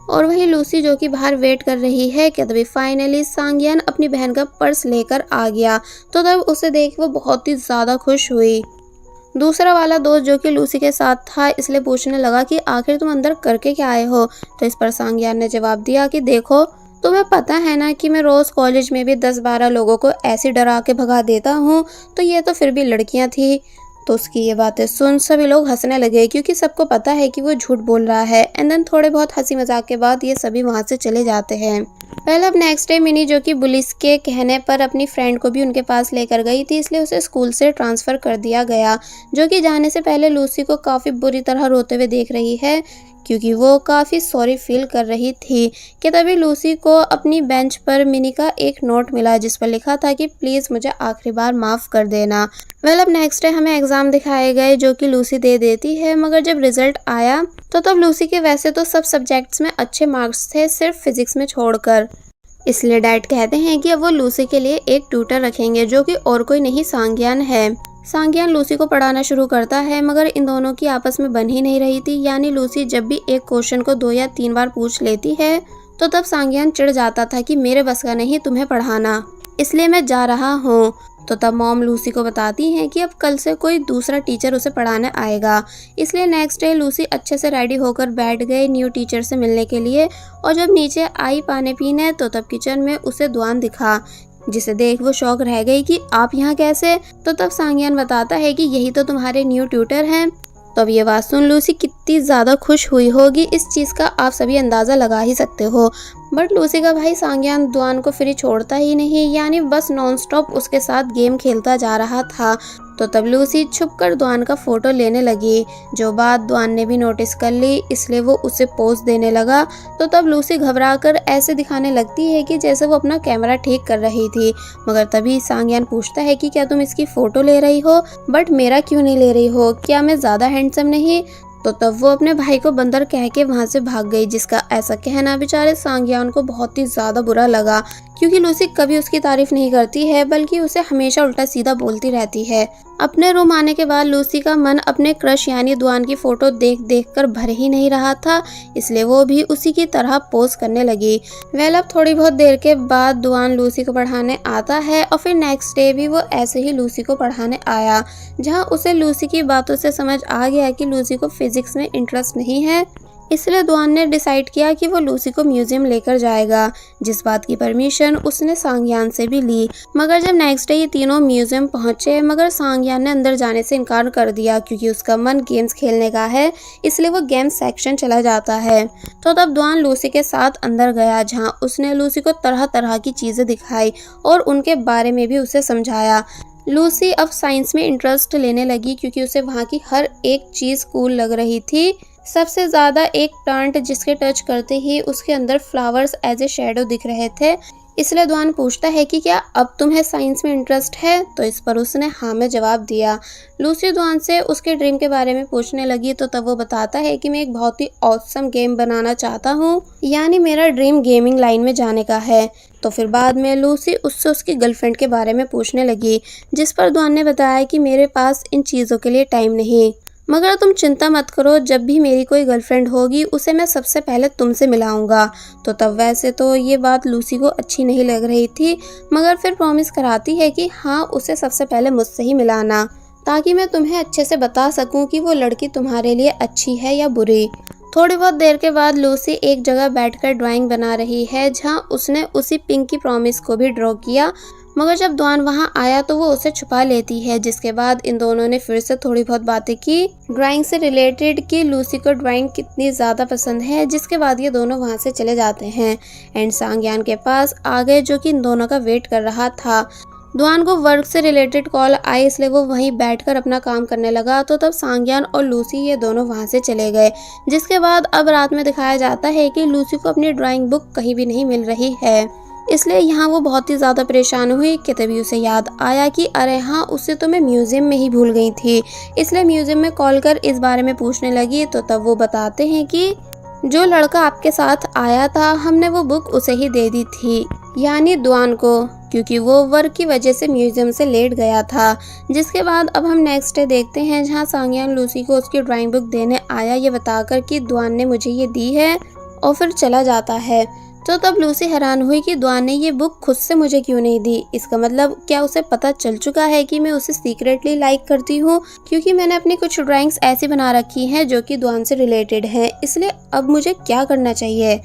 और वही लूसी जो कि बाहर वेट कर रही है कि तभी फाइनली सांगयान अपनी बहन का पर्स लेकर आ गया, तो तब उसे देख वो बहुत ही ज्यादा खुश हुई। दूसरा वाला दोस्त जो कि लूसी के साथ था, इसलिए पूछने लगा कि आखिर तुम अंदर करके क्या आए हो। तो इस पर सांगयान ने जवाब दिया कि देखो, तुम्हें पता है ना कि मैं रोज कॉलेज में भी 10-12 लोगों को ऐसे डरा के भगा देता हूँ, तो ये तो फिर भी लड़कियां थी। तो उसकी ये बातें सुन सभी लोग हंसने लगे, क्योंकि सबको पता है कि वो झूठ बोल रहा है। एंड देन थोड़े बहुत हंसी मजाक के बाद ये सभी वहाँ से चले जाते हैं। पहले अब नेक्स्ट डे मिनी जो कि बुलिस के कहने पर अपनी फ्रेंड को भी उनके पास लेकर गई थी, इसलिए उसे स्कूल से ट्रांसफ़र कर दिया गया। जो कि जाने से पहले लूसी को काफ़ी बुरी तरह रोते हुए देख रही है, क्योंकि वो काफ़ी सॉरी फील कर रही थी। कि तभी लूसी को अपनी बेंच पर मिनी का एक नोट मिला जिस पर लिखा था कि प्लीज़ मुझे आखिरी बार माफ़ कर देना। वेल अब नेक्स्ट डे हमें एग्ज़ाम दिखाए गए जो कि लूसी दे देती है, मगर जब रिजल्ट आया तो तब लूसी के वैसे तो सब सब्जेक्ट्स में अच्छे मार्क्स थे, सिर्फ फिजिक्स में छोड़कर। इसलिए डैड कहते हैं कि अब वो लूसी के लिए एक ट्यूटर रखेंगे जो कि और कोई नहीं सांगयान है। सांगयान लूसी को पढ़ाना शुरू करता है, मगर इन दोनों की आपस में बन ही नहीं रही थी। यानी लूसी जब भी एक क्वेश्चन को 2 या 3 बार पूछ लेती है तो तब सांगयान चिढ़ जाता था कि मेरे बस का नहीं तुम्हें पढ़ाना, इसलिए मैं जा रहा हूँ। तो तब मॉम लूसी को बताती हैं कि अब कल से कोई दूसरा टीचर उसे पढ़ाने आएगा। इसलिए नेक्स्ट डे लूसी अच्छे से रेडी होकर बैठ गई न्यू टीचर से मिलने के लिए। और जब नीचे आई पानी पीने तो तब किचन में उसे द्वान दिखा, जिसे देख वो शॉक रह गई कि आप यहाँ कैसे। तो तब सांगयान बताता है कि यही तो तुम्हारे न्यू ट्यूटर हैं। तो अब ये बात सुन लूसी कितनी ज़्यादा खुश हुई होगी, इस चीज़ का आप सभी अंदाज़ा लगा ही सकते हो। बट लूसी का भाई सांगयान द्वान को फ्री छोड़ता ही नहीं, यानी बस नॉनस्टॉप उसके साथ गेम खेलता जा रहा था। तो तब लूसी छुपकर द्वान का फोटो लेने लगी, जो बात द्वान ने भी नोटिस कर ली, इसलिए वो उसे पोज देने लगा। तो तब लूसी घबराकर ऐसे दिखाने लगती है कि जैसे वो अपना कैमरा ठीक कर रही थी। मगर तभी सांगयान पूछता है कि क्या तुम इसकी फोटो ले रही हो, बट मेरा क्यों नहीं ले रही हो, क्या मैं ज़्यादा हैंडसम नहीं। तो तब वो अपने भाई को बंदर कह के वहाँ से भाग गई, जिसका ऐसा कहना बेचारे सांगयान को बहुत ही ज़्यादा बुरा लगा, क्योंकि लूसी कभी उसकी तारीफ नहीं करती है बल्कि उसे हमेशा उल्टा सीधा बोलती रहती है। अपने रूम आने के बाद लूसी का मन अपने क्रश यानी द्वान की फोटो देख देख कर भर ही नहीं रहा था, इसलिए वो भी उसी की तरह पोज करने लगी। वेल अब थोड़ी बहुत देर के बाद द्वान लूसी को पढ़ाने आता है और फिर नेक्स्ट डे भी वो ऐसे ही लूसी को पढ़ाने आया, जहाँ उसे लूसी की बातों से समझ आ गया कि लूसी को फिजिक्स में इंटरेस्ट नहीं है। इसलिए द्वान ने डिसाइड किया कि वो लूसी को म्यूजियम लेकर जाएगा, जिस बात की परमिशन उसने सांगयान से भी ली। मगर जब नेक्स्ट डे ये तीनों म्यूजियम पहुंचे, मगर सांगयान ने अंदर जाने से इनकार कर दिया, क्योंकि उसका मन गेम्स खेलने का है, इसलिए वो गेम सेक्शन चला जाता है। तो तब द्वान लूसी के साथ अंदर गया, जहाँ उसने लूसी को तरह तरह की चीज़ें दिखाई और उनके बारे में भी उसे समझाया। लूसी अब साइंस में इंटरेस्ट लेने लगी, क्योंकि उसे वहाँ की हर एक चीज़ कूल लग रही थी। सबसे ज़्यादा एक प्लांट जिसके टच करते ही उसके अंदर फ्लावर्स एज ए शेडो दिख रहे थे। इसलिए द्वान पूछता है कि क्या अब तुम्हें साइंस में इंटरेस्ट है। तो इस पर उसने हाँ में जवाब दिया। लूसी द्वान से उसके ड्रीम के बारे में पूछने लगी, तो तब वो बताता है कि मैं एक बहुत ही ऑसम गेम बनाना चाहता हूँ, यानी मेरा ड्रीम गेमिंग लाइन में जाने का है। तो फिर बाद में लूसी उससे उसकी गर्लफ्रेंड के बारे में पूछने लगी, जिस पर द्वान ने बताया कि मेरे पास इन चीज़ों के लिए टाइम नहीं, मगर तुम चिंता मत करो, जब भी मेरी कोई गर्लफ्रेंड होगी उसे मैं सबसे पहले तुमसे मिलाऊंगा। तो तब वैसे तो ये बात लूसी को अच्छी नहीं लग रही थी, मगर फिर प्रॉमिस कराती है कि हाँ उसे सबसे पहले मुझसे ही मिलाना, ताकि मैं तुम्हें अच्छे से बता सकूं कि वो लड़की तुम्हारे लिए अच्छी है या बुरी। थोड़ी बहुत देर के बाद लूसी एक जगह बैठकर ड्राइंग बना रही है, जहाँ उसने उसी पिंक की प्रॉमिस को भी ड्रॉ किया। मगर जब द्वान वहां आया तो वो उसे छुपा लेती है, जिसके बाद इन दोनों ने फिर से थोड़ी बहुत बातें की ड्राइंग से रिलेटेड कि लूसी को ड्राइंग कितनी ज़्यादा पसंद है, जिसके बाद ये दोनों वहां से चले जाते हैं एंड सांगयान के पास आ गए, जो कि इन दोनों का वेट कर रहा था। दुआन को वर्क से रिलेटेड कॉल आई, इसलिए वो वहीं बैठकर अपना काम करने लगा। तो तब सांग्यान और लूसी ये दोनों वहाँ से चले गए। जिसके बाद अब रात में दिखाया जाता है कि लूसी को अपनी ड्राइंग बुक कहीं भी नहीं मिल रही है, इसलिए यहाँ वो बहुत ही ज़्यादा परेशान हुई कि तभी उसे याद आया कि अरे हाँ, उससे तो मैं म्यूज़ियम में ही भूल गई थी। इसलिए म्यूज़ियम में कॉल कर इस बारे में पूछने लगी। तो तब वो बताते हैं कि जो लड़का आपके साथ आया था, हमने वो बुक उसे ही दे दी थी, यानी दुआन को, क्योंकि वो वर्क की वजह से म्यूजियम से लेट गया था। जिसके बाद अब हम नेक्स्ट डे देखते हैं, जहाँ सांग्यान लूसी को उसकी ड्राइंग बुक देने आया, ये बताकर कि दुआन ने मुझे ये दी है, और फिर चला जाता है। तो तब लूसी हैरान हुई कि दुआन ने ये बुक खुद से मुझे क्यों नहीं दी। इसका मतलब क्या उसे पता चल चुका है कि मैं उसे सीक्रेटली लाइक करती हूँ, क्योंकि मैंने अपनी कुछ ड्राइंग्स ऐसी बना रखी हैं जो कि दुआन से रिलेटेड हैं। इसलिए अब मुझे क्या करना चाहिए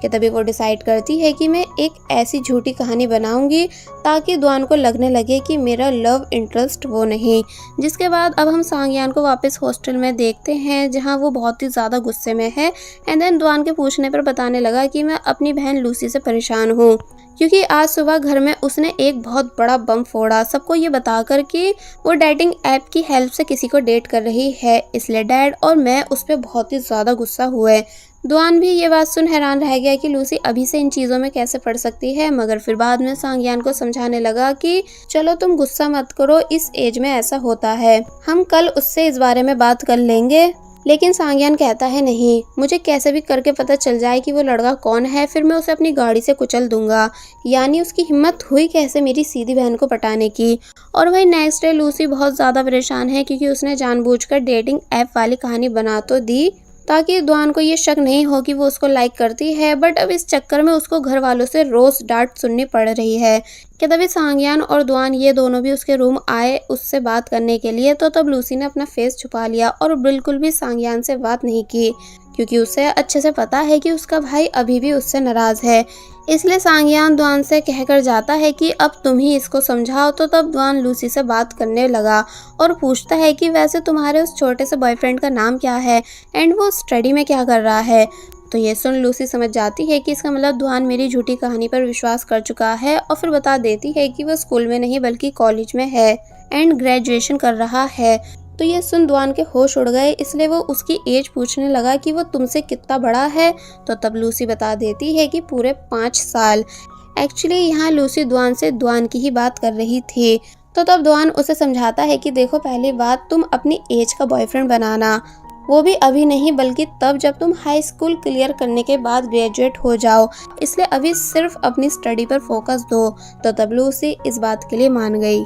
कि तभी वो डिसाइड करती है कि मैं एक ऐसी झूठी कहानी बनाऊंगी ताकि दुआन को लगने लगे कि मेरा लव इंटरेस्ट वो नहीं। जिसके बाद अब हम सांग्यान को वापस हॉस्टल में देखते हैं, जहां वो बहुत ही ज़्यादा गुस्से में है। एंड देन दुआन के पूछने पर बताने लगा कि मैं अपनी बहन लूसी से परेशान हूँ, क्योंकि आज सुबह घर में उसने एक बहुत बड़ा बम फोड़ा, सबको ये बताकर कि वो डेटिंग ऐप की हेल्प से किसी को डेट कर रही है। इसलिए डैड और मैं उस पर बहुत ही ज़्यादा गुस्सा हुए। दुआन भी ये बात सुन हैरान रह गया कि लूसी अभी से इन चीज़ों में कैसे पड़ सकती है, मगर फिर बाद में सांग्यान को समझाने लगा कि चलो तुम गुस्सा मत करो, इस एज में ऐसा होता है, हम कल उससे इस बारे में बात कर लेंगे। लेकिन सांग्यान कहता है नहीं, मुझे कैसे भी करके पता चल जाए कि वो लड़का कौन है, फिर मैं उसे अपनी गाड़ी से कुचल दूंगा। यानी उसकी हिम्मत हुई कैसे मेरी सीधी बहन को पटाने की। और वही नेक्स्ट डे लूसी बहुत ज़्यादा परेशान है, क्योंकि उसने जानबूझकर डेटिंग ऐप वाली कहानी बना तो दी ताकि दुआन को ये शक नहीं हो कि वो उसको लाइक करती है, बट अब इस चक्कर में उसको घर वालों से रोज़ डांट सुननी पड़ रही है। कि तभी सांग्यान और दुआन ये दोनों भी उसके रूम आए उससे बात करने के लिए। तो तब लूसी ने अपना फेस छुपा लिया और बिल्कुल भी सांग्यान से बात नहीं की, क्योंकि उसे अच्छे से पता है कि उसका भाई अभी भी उससे नाराज़ है। इसलिए सांग्यान दुआन से कहकर जाता है कि अब तुम ही इसको समझाओ। तो तब दुआन लूसी से बात करने लगा और पूछता है कि वैसे तुम्हारे उस छोटे से बॉयफ्रेंड का नाम क्या है एंड वो स्टडी में क्या कर रहा है। तो ये सुन लूसी समझ जाती है कि इसका मतलब दुआन मेरी झूठी कहानी पर विश्वास कर चुका है, और फिर बता देती है कि वो स्कूल में नहीं बल्कि कॉलेज में है एंड ग्रेजुएशन कर रहा है। तो ये सुन दुआन के होश उड़ गए, इसलिए वो उसकी एज पूछने लगा कि वो तुमसे कितना बड़ा है। तो तब लूसी बता देती है कि पूरे 5 साल। एक्चुअली यहाँ लूसी दुआन से दुआन की ही बात कर रही थी। तो तब दुआन उसे समझाता है कि देखो, पहली बात तुम अपनी एज का बॉयफ्रेंड बनाना, वो भी अभी नहीं बल्कि तब जब तुम हाई स्कूल क्लियर करने के बाद ग्रेजुएट हो जाओ। इसलिए अभी सिर्फ अपनी स्टडी पर फोकस दो। तो तब लूसी इस बात के लिए मान गई।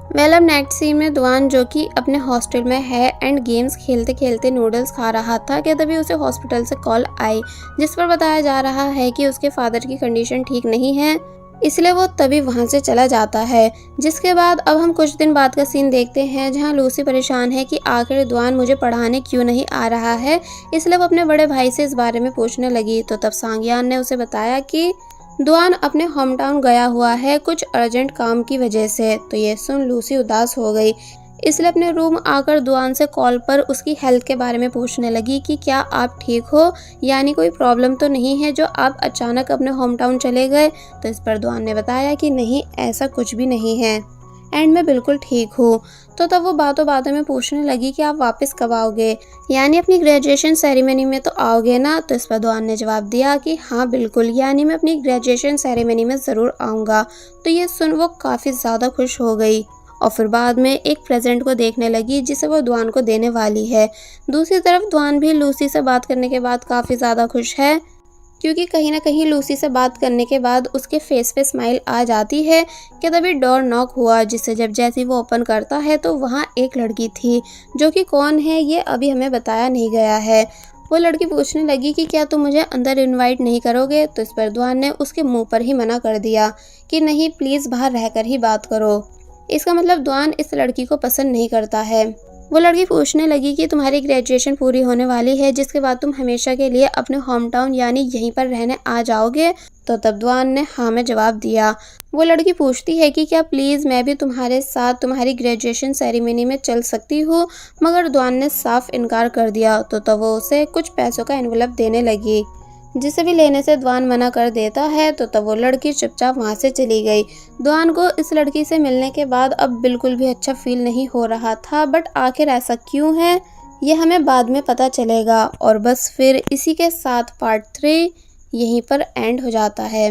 अब नेक्स्ट सीन में दुआन, जो कि अपने हॉस्टल में है एंड गेम्स खेलते खेलते नूडल्स खा रहा था, कि तभी उसे हॉस्पिटल से कॉल आई, जिस पर बताया जा रहा है कि उसके फादर की कंडीशन ठीक नहीं है, इसलिए वो तभी वहां से चला जाता है। जिसके बाद अब हम कुछ दिन बाद का सीन देखते हैं, जहां लूसी परेशान है कि आखिर दुआन मुझे पढ़ाने क्यों नहीं आ रहा है। इसलिए वो अपने बड़े भाई से इस बारे में पूछने लगी। तो तब सांग्यान ने उसे बताया कि दुआन अपने होम टाउन गया हुआ है कुछ अर्जेंट काम की वजह से। तो ये सुन लूसी उदास हो गई, इसलिए अपने रूम आकर दुआन से कॉल पर उसकी हेल्थ के बारे में पूछने लगी कि क्या आप ठीक हो, यानी कोई प्रॉब्लम तो नहीं है जो आप अचानक अपने होम टाउन चले गए। तो इस पर दुआन ने बताया कि नहीं, ऐसा कुछ भी नहीं है एंड मैं बिल्कुल ठीक हूँ। तो तब वो बातों बातों में पूछने लगी कि आप वापस कब आओगे, यानी अपनी ग्रेजुएशन सेरेमनी में तो आओगे ना। तो इस पर दुआन ने जवाब दिया कि हाँ बिल्कुल, यानी मैं अपनी ग्रेजुएशन सेरेमनी में ज़रूर आऊँगा। तो ये सुन वो काफ़ी ज़्यादा खुश हो गई और फिर बाद में एक प्रेजेंट को देखने लगी जिसे वो दुआन को देने वाली है। दूसरी तरफ दुआन भी लूसी से बात करने के बाद काफ़ी ज़्यादा खुश है, क्योंकि कहीं ना कहीं लूसी से बात करने के बाद उसके फेस पे स्माइल आ जाती है। कि तभी डोर नॉक हुआ, जिससे जैसे वो ओपन करता है तो वहाँ एक लड़की थी, जो कि कौन है ये अभी हमें बताया नहीं गया है। वो लड़की पूछने लगी कि क्या तुम मुझे अंदर इनवाइट नहीं करोगे। तो इस पर दुआन ने उसके मुंह पर ही मना कर दिया कि नहीं, प्लीज़ बाहर रहकर ही बात करो। इसका मतलब दुआन इस लड़की को पसंद नहीं करता है। वो लड़की पूछने लगी कि तुम्हारी ग्रेजुएशन पूरी होने वाली है, जिसके बाद तुम हमेशा के लिए अपने होम टाउन यानी यहीं पर रहने आ जाओगे। तो तब दुआन ने हाँ में जवाब दिया। वो लड़की पूछती है कि क्या प्लीज़ मैं भी तुम्हारे साथ तुम्हारी ग्रेजुएशन सेरेमनी में चल सकती हूँ, मगर दुआन ने साफ इनकार कर दिया। तो तब वो उसे कुछ पैसों का एनवलप देने लगी, जिसे भी लेने से दुआन मना कर देता है तो तब वो लड़की चुपचाप वहाँ से चली गई। दुआन को इस लड़की से मिलने के बाद अब बिल्कुल भी अच्छा फील नहीं हो रहा था, बट आखिर ऐसा क्यों है ये हमें बाद में पता चलेगा। और बस फिर इसी के साथ पार्ट 3 यहीं पर एंड हो जाता है।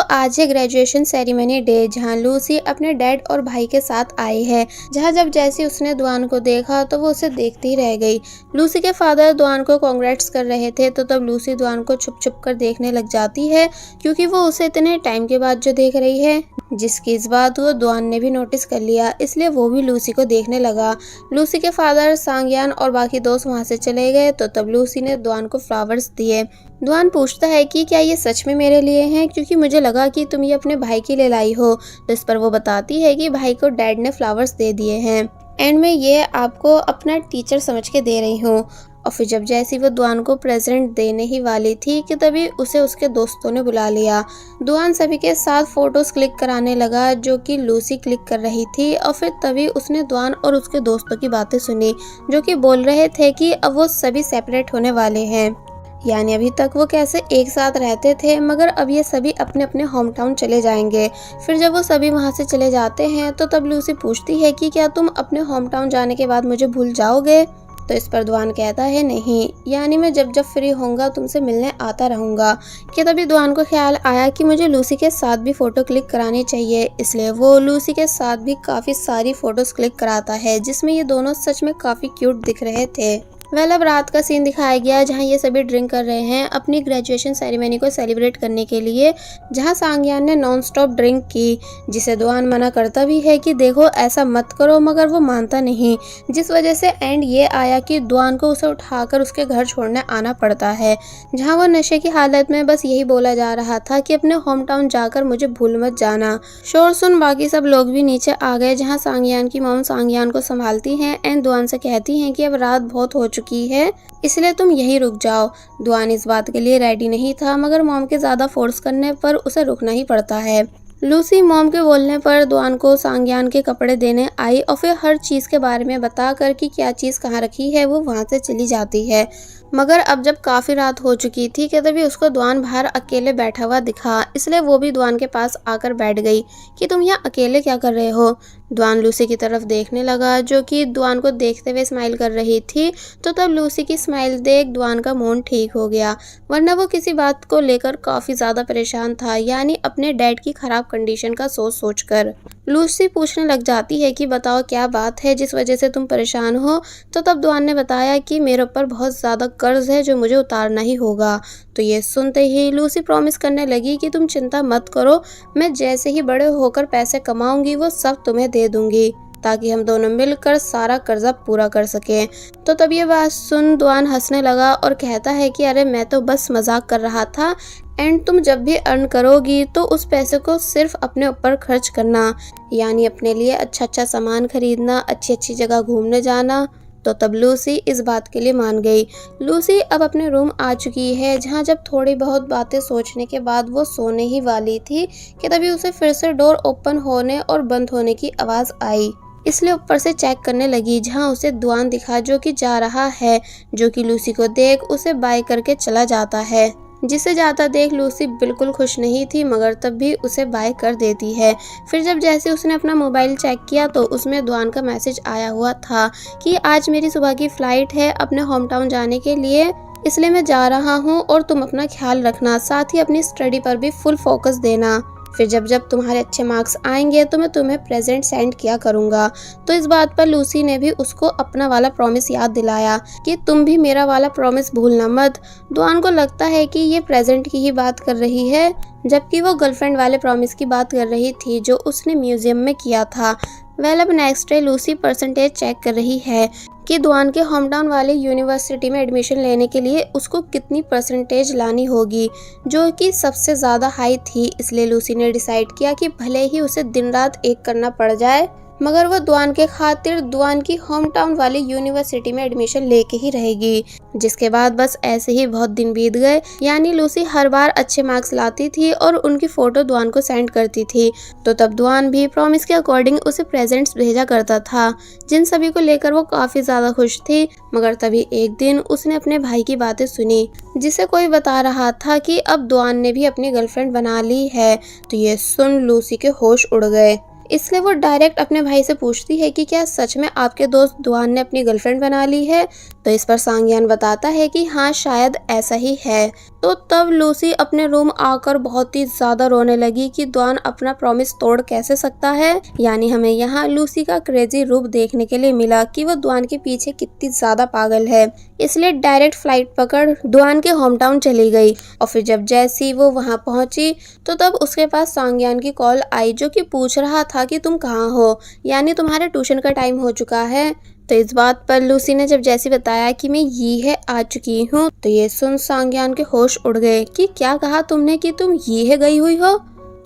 आज है ग्रेजुएशन सेरेमनी डे, जहाँ लूसी अपने डैड और भाई के साथ आई है। जहाँ जब जैसे उसने दुआन को देखा तो वो उसे देखती ही रह गई। लूसी के फादर दुआन को कांग्रेट्स कर रहे थे तो तब लूसी दुआन को छुप छुप कर देखने लग जाती है, क्योंकि वो उसे इतने टाइम के बाद जो देख रही है, जिसकी इस बात को दुआन ने भी नोटिस कर लिया, इसलिए वो भी लूसी को देखने लगा। लूसी के फादर सांगयान और बाकी दोस्त वहाँ से चले गए तो तब लूसी ने दुआन को फ्लावर्स दिए। दुआन पूछता है कि क्या ये सच में मेरे लिए हैं, क्योंकि मुझे लगा कि तुम ये अपने भाई के लिए लाई हो। तो इस पर वो बताती है कि भाई को डैड ने फ्लावर्स दे दिए हैं एंड मैं ये आपको अपना टीचर समझ के दे रही हूँ। और फिर जब जैसी वो दुआन को प्रेजेंट देने ही वाली थी कि तभी उसे उसके दोस्तों ने बुला लिया। दुआन सभी के साथ फोटोज क्लिक कराने लगा जो कि लूसी क्लिक कर रही थी। और फिर तभी उसने दुआन और उसके दोस्तों की बातें सुनी, जो कि बोल रहे थे कि अब वो सभी सेपरेट होने वाले हैं। यानी अभी तक वो कैसे एक साथ रहते थे, मगर अब ये सभी अपने अपने होम टाउन चले जाएंगे। फिर जब वो सभी वहाँ से चले जाते हैं तो तब लूसी पूछती है कि क्या तुम अपने होम टाउन जाने के बाद मुझे भूल जाओगे। तो इस पर दुआन कहता है नहीं, यानी मैं जब जब फ्री होऊंगा तुमसे मिलने आता रहूंगा। कि तभी दुआन को ख्याल आया कि मुझे लूसी के साथ भी फोटो क्लिक करानी चाहिए, इसलिए वो लूसी के साथ भी काफ़ी सारी फोटोज क्लिक कराता है, जिसमें ये दोनों सच में काफ़ी क्यूट दिख रहे थे। अब रात का सीन दिखाया गया जहाँ ये सभी ड्रिंक कर रहे हैं अपनी ग्रेजुएशन सेरेमनी को सेलिब्रेट करने के लिए, जहाँ सांगयान ने नॉन स्टॉप ड्रिंक की, जिसे दुआन मना करता भी है कि देखो ऐसा मत करो, मगर वो मानता नहीं, जिस वजह से एंड ये आया कि दुआन को उसे उठाकर उसके घर छोड़ने आना पड़ता है, जहाँ वो नशे की हालत में बस यही बोला जा रहा था कि अपने होम टाउन जाकर मुझे भूल मत जाना। शोर सुन बाकी सब लोग भी नीचे आ गए, जहाँ सांगयान की मॉम सांगयान को संभालती हैं एंड दुआन से कहती हैं कि अब रात बहुत हो चुकी है, इसलिए तुम यहीं रुक जाओ। दुआन इस बात के लिए रेडी नहीं था, मगर मॉम के ज्यादा फोर्स करने पर उसे रुकना ही पड़ता है। लूसी मॉम के बोलने पर दुआन को सांगयान के कपड़े देने आई और फिर हर चीज के बारे में बता कर कि क्या चीज कहाँ रखी है वो वहां से चली जाती है। मगर अब जब काफी रात हो चुकी थी कि तभी उसको दुआन बाहर अकेले बैठा हुआ दिखा, इसलिए वो भी दुआन के पास आकर बैठ गई कि तुम यहाँ अकेले क्या कर रहे हो। दुआन लूसी की तरफ देखने लगा, जो कि दुआन को देखते हुए स्माइल कर रही थी। तो तब लूसी की स्माइल देख दुआन का मूड ठीक हो गया, वरना वो किसी बात को लेकर काफी ज्यादा परेशान था, यानी अपने डैड की खराब कंडीशन का सोच सोच कर। लूसी पूछने लग जाती है कि बताओ क्या बात है जिस वजह से तुम परेशान हो। तो तब दुआन ने बताया कि मेरे ऊपर बहुत ज़्यादा कर्ज है जो मुझे उतारना ही होगा। तो ये सुनते ही लूसी प्रॉमिस करने लगी कि तुम चिंता मत करो, मैं जैसे ही बड़े होकर पैसे कमाऊंगी वो सब तुम्हें दे दूंगी, ताकि हम दोनों मिलकर सारा कर्जा पूरा कर सकें। तो तब ये बात सुन दुआन हंसने लगा और कहता है कि अरे मैं तो बस मजाक कर रहा था, एंड तुम जब भी अर्न करोगी तो उस पैसे को सिर्फ अपने ऊपर खर्च करना, यानी अपने लिए अच्छा अच्छा सामान खरीदना, अच्छी अच्छी जगह घूमने जाना। तो तब लूसी इस बात के लिए मान गई। लूसी अब अपने रूम आ चुकी है, जहाँ जब थोड़ी बहुत बातें सोचने के बाद वो सोने ही वाली थी कि तभी उसे फिर से डोर ओपन होने और बंद होने की आवाज़ आई, इसलिए ऊपर से चेक करने लगी, जहाँ उसे दुआन दिखा जो कि जा रहा है, जो कि लूसी को देख उसे बाय करके चला जाता है। जिसे जाता देख लूसी बिल्कुल खुश नहीं थी, मगर तब भी उसे बाय कर देती है। फिर जब जैसे उसने अपना मोबाइल चेक किया तो उसमें दुआन का मैसेज आया हुआ था कि आज मेरी सुबह की फ़्लाइट है अपने होम टाउन जाने के लिए, इसलिए मैं जा रहा हूँ और तुम अपना ख्याल रखना, साथ ही अपनी स्टडी पर भी फुल फोकस देना। फिर जब जब तुम्हारे अच्छे मार्क्स आएंगे तो मैं तुम्हें प्रेजेंट सेंड किया करूँगा। तो इस बात पर लूसी ने भी उसको अपना वाला प्रॉमिस याद दिलाया कि तुम भी मेरा वाला प्रॉमिस भूलना मत। दुआन को लगता है कि ये प्रेजेंट की ही बात कर रही है, जबकि वो गर्लफ्रेंड वाले प्रॉमिस की बात कर रही थी जो उसने म्यूजियम में किया था। अब next day Lucy percentage check कर रही है कि दुआन के होम टाउन वाले यूनिवर्सिटी में एडमिशन लेने के लिए उसको कितनी परसेंटेज लानी होगी, जो कि सबसे ज़्यादा हाई थी। इसलिए लूसी ने डिसाइड किया कि भले ही उसे दिन रात एक करना पड़ जाए, मगर वो दुआन के खातिर दुआन की होम टाउन वाली यूनिवर्सिटी में एडमिशन लेके ही रहेगी। जिसके बाद बस ऐसे ही बहुत दिन बीत गए, यानी लूसी हर बार अच्छे मार्क्स लाती थी और उनकी फोटो दुआन को सेंड करती थी, तो तब दुआन भी प्रॉमिस के अकॉर्डिंग उसे प्रेजेंट्स भेजा करता था, जिन सभी को लेकर वो काफी ज्यादा खुश थी। मगर तभी एक दिन उसने अपने भाई की बातें सुनी, जिसे कोई बता रहा था कि अब दुआन ने भी अपनी गर्लफ्रेंड बना ली है। तो ये सुन लूसी के होश उड़ गए, इसलिए वो डायरेक्ट अपने भाई से पूछती है कि क्या सच में आपके दोस्त दुआन ने अपनी गर्लफ्रेंड बना ली है। तो इस पर सांग्यान बताता है कि हाँ, शायद ऐसा ही है। तो तब लूसी अपने रूम आकर बहुत ही ज्यादा रोने लगी कि दुआन अपना प्रॉमिस तोड़ कैसे सकता है। यानी हमें यहाँ लूसी का क्रेजी रूप देखने के लिए मिला कि वो दुआन के पीछे कितनी ज्यादा पागल है। इसलिए डायरेक्ट फ्लाइट पकड़ दुआन के होम टाउन चली गई। और फिर जब जैसी वो वहाँ पहुंची तो तब उसके पास सांग्यान की कॉल आई, जो कि पूछ रहा था कि तुम कहाँ हो, यानी तुम्हारे ट्यूशन का टाइम हो चुका है। तो इस बात पर लूसी ने जब जैसी बताया कि मैं ये है आ चुकी हूँ, तो ये सुन सांग्यान के होश उड़ गए कि क्या कहा तुमने कि तुम ये है गई हुई हो,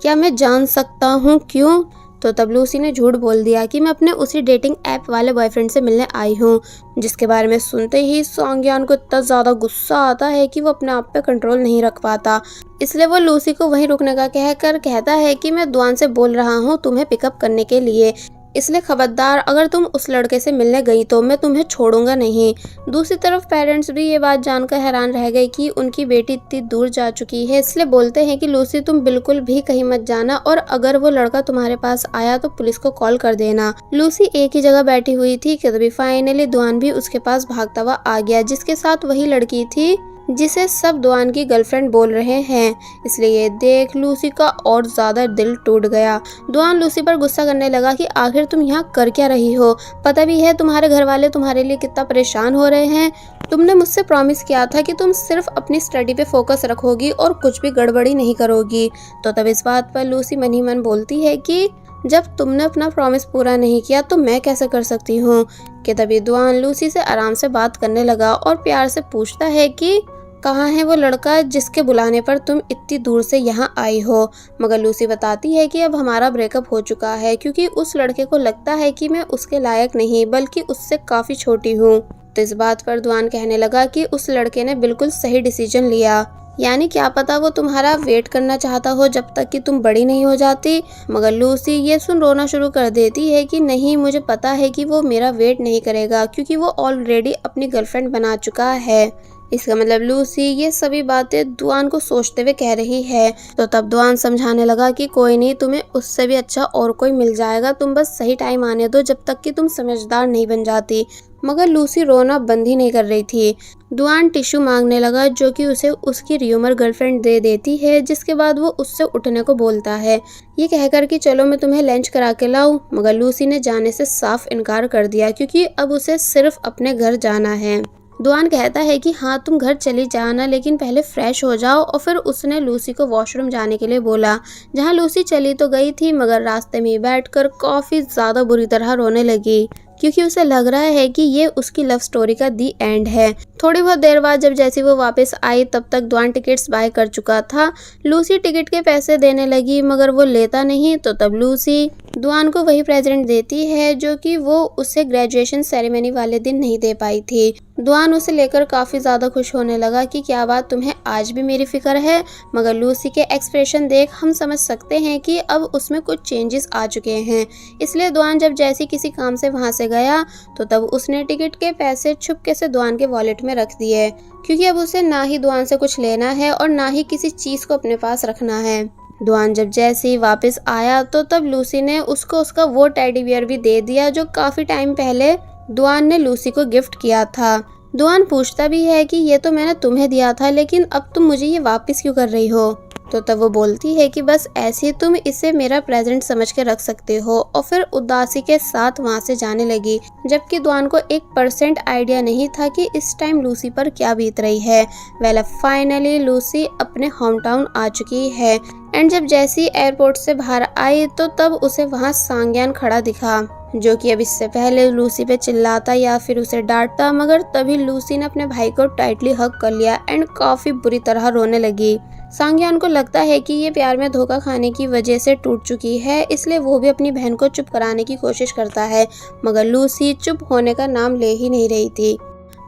क्या मैं जान सकता हूँ क्यों। तो तब लूसी ने झूठ बोल दिया कि मैं अपने उसी डेटिंग ऐप वाले बॉयफ्रेंड से मिलने आई हूँ। जिसके बारे में सुनते ही सांग्यान को इतना ज्यादा गुस्सा आता है कि वो अपने आप पे कंट्रोल नहीं रख पाता। इसलिए वो लूसी को वहीं रुकने का कहकर कहता है कि मैं दुआन से बोल रहा हूँ तुम्हें पिकअप करने के लिए, इसलिए खबरदार अगर तुम उस लड़के से मिलने गई तो मैं तुम्हें छोड़ूंगा नहीं। दूसरी तरफ पेरेंट्स भी ये बात जानकर हैरान रह गए कि उनकी बेटी इतनी दूर जा चुकी है, इसलिए बोलते हैं कि लूसी तुम बिल्कुल भी कहीं मत जाना, और अगर वो लड़का तुम्हारे पास आया तो पुलिस को कॉल कर देना। लूसी एक ही जगह बैठी हुई थी कि तभी फाइनली दुआन भी उसके पास भागता हुआ आ गया, जिसके साथ वही लड़की थी जिसे सब दुआन की गर्लफ्रेंड बोल रहे हैं। इसलिए ये देख लूसी का और ज्यादा दिल टूट गया। दुआन लूसी पर गुस्सा करने लगा कि आखिर तुम यहाँ कर क्या रही हो, पता भी है तुम्हारे घर वाले तुम्हारे लिए कितना परेशान हो रहे हैं। तुमने मुझसे प्रॉमिस किया था कि तुम सिर्फ अपनी स्टडी पे फोकस रखोगी और कुछ भी गड़बड़ी नहीं करोगी। तो तब इस बात पर लूसी मन ही मन बोलती है कि जब तुमने अपना प्रॉमिस पूरा नहीं किया तो मैं कैसे कर सकती हूँ। कि तभी दुआन लूसी से आराम से बात करने लगा और प्यार से पूछता है कि कहाँ है वो लड़का जिसके बुलाने पर तुम इतनी दूर से यहाँ आई हो। मगर लूसी बताती है कि अब हमारा ब्रेकअप हो चुका है, क्योंकि उस लड़के को लगता है कि मैं उसके लायक नहीं बल्कि उससे काफी छोटी हूँ। तो इस बात पर दुआन कहने लगा कि उस लड़के ने बिल्कुल सही डिसीजन लिया, यानी क्या पता वो तुम्हारा वेट करना चाहता हो जब तक कि तुम बड़ी नहीं हो जाती। मगर लूसी ये सुन रोना शुरू कर देती है कि नहीं, मुझे पता है कि वो मेरा वेट नहीं करेगा, क्योंकि वो ऑलरेडी अपनी गर्लफ्रेंड बना चुका है। इसका मतलब लूसी ये सभी बातें दुआन को सोचते हुए कह रही है। तो तब दुआन समझाने लगा कि कोई नहीं, तुम्हें उससे भी अच्छा और कोई मिल जाएगा, तुम बस सही टाइम आने दो जब तक कि तुम समझदार नहीं बन जाती। मगर लूसी रोना बंद ही नहीं कर रही थी। दुआन टिश्यू मांगने लगा, जो कि उसे उसकी र्यूमर गर्लफ्रेंड दे देती है, जिसके बाद वो उससे उठने को बोलता है, ये कहकर कि चलो मैं तुम्हें लंच करा के लाऊं। मगर लूसी ने जाने से साफ इनकार कर दिया, क्योंकि अब उसे सिर्फ अपने घर जाना है। दुआन कहता है कि हाँ तुम घर चली जाना, लेकिन पहले फ्रेश हो जाओ। और फिर उसने लूसी को वॉशरूम जाने के लिए बोला, जहाँ लूसी चली तो गई थी, मगर रास्ते में बैठकर काफी ज्यादा बुरी तरह रोने लगी, क्योंकि उसे लग रहा है कि ये उसकी लव स्टोरी का दी एंड है। थोड़ी बहुत देर बाद जब जैसी वो वापस आई तब तक दुआन टिकट्स बाय कर चुका था। लूसी टिकट के पैसे देने लगी, मगर वो लेता नहीं। तो तब लूसी दुआन को वही प्रेजेंट देती है जो कि वो उसे ग्रेजुएशन सेरेमनी वाले दिन नहीं दे पाई थी। दुआन उसे लेकर काफी ज्यादा खुश होने लगा कि क्या बात, तुम्हें आज भी मेरी फिक्र है। मगर लूसी के एक्सप्रेशन देख हम समझ सकते हैं कि अब उसमें कुछ चेंजेस आ चुके हैं। इसलिए दुआन जब जैसी किसी काम से वहां से गया तो तब उसने टिकट के पैसे छुपके से दुआन के वॉलेट में रख दिए, क्योंकि अब उसे ना ही दुआन से कुछ लेना है और ना ही किसी चीज को अपने पास रखना है। दुआन जब जैसे ही वापस आया तो तब लूसी ने उसको उसका वो टेडी बियर भी दे दिया जो काफी टाइम पहले दुआन ने लूसी को गिफ्ट किया था। दुआन पूछता भी है कि ये तो मैंने तुम्हें दिया था, लेकिन अब तुम मुझे ये वापस क्यों कर रही हो। तो तब वो बोलती है कि बस ऐसे ही तुम इसे मेरा प्रेजेंट समझ के रख सकते हो। और फिर उदासी के साथ वहाँ से जाने लगी, जबकि दुआन को 1% आइडिया नहीं था कि इस टाइम लूसी पर क्या बीत रही है। वेल फाइनली लूसी अपने होम टाउन आ चुकी है। एंड जब जैसी एयरपोर्ट से बाहर आई तो तब उसे वहाँ सांग्यान खड़ा दिखा, जो कि अब इससे पहले लूसी पे चिल्लाता या फिर उसे डांटता। मगर तभी लूसी ने अपने भाई को टाइटली हग कर लिया एंड काफी बुरी तरह रोने लगी। सांगयान को लगता है कि ये प्यार में धोखा खाने की वजह से टूट चुकी है, इसलिए वो भी अपनी बहन को चुप कराने की कोशिश करता है, मगर लूसी चुप होने का नाम ले ही नहीं रही थी।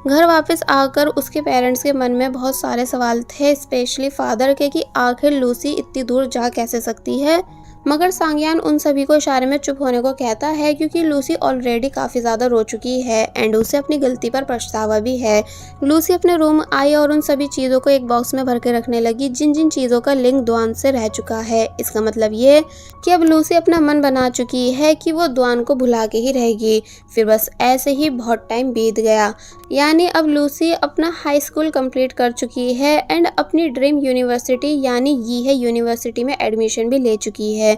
घर वापस आकर उसके पेरेंट्स के मन में बहुत सारे सवाल थे, स्पेशली फादर के, कि आखिर लूसी इतनी दूर जा कैसे सकती है। मगर सांगयान उन सभी को इशारे में चुप होने को कहता है, क्योंकि लूसी ऑलरेडी काफ़ी ज़्यादा रो चुकी है एंड उसे अपनी गलती पर पछतावा भी है। लूसी अपने रूम आई और उन सभी चीज़ों को एक बॉक्स में भर के रखने लगी जिन जिन चीज़ों का लिंक द्वान से रह चुका है। इसका मतलब ये कि अब लूसी अपना मन बना चुकी है कि वो द्वान को भुला के ही रहेगी। फिर बस ऐसे ही बहुत टाइम बीत गया, यानी अब लूसी अपना हाई स्कूल कंप्लीट कर चुकी है एंड अपनी ड्रीम यूनिवर्सिटी यानी यीहे यूनिवर्सिटी में एडमिशन भी ले चुकी है,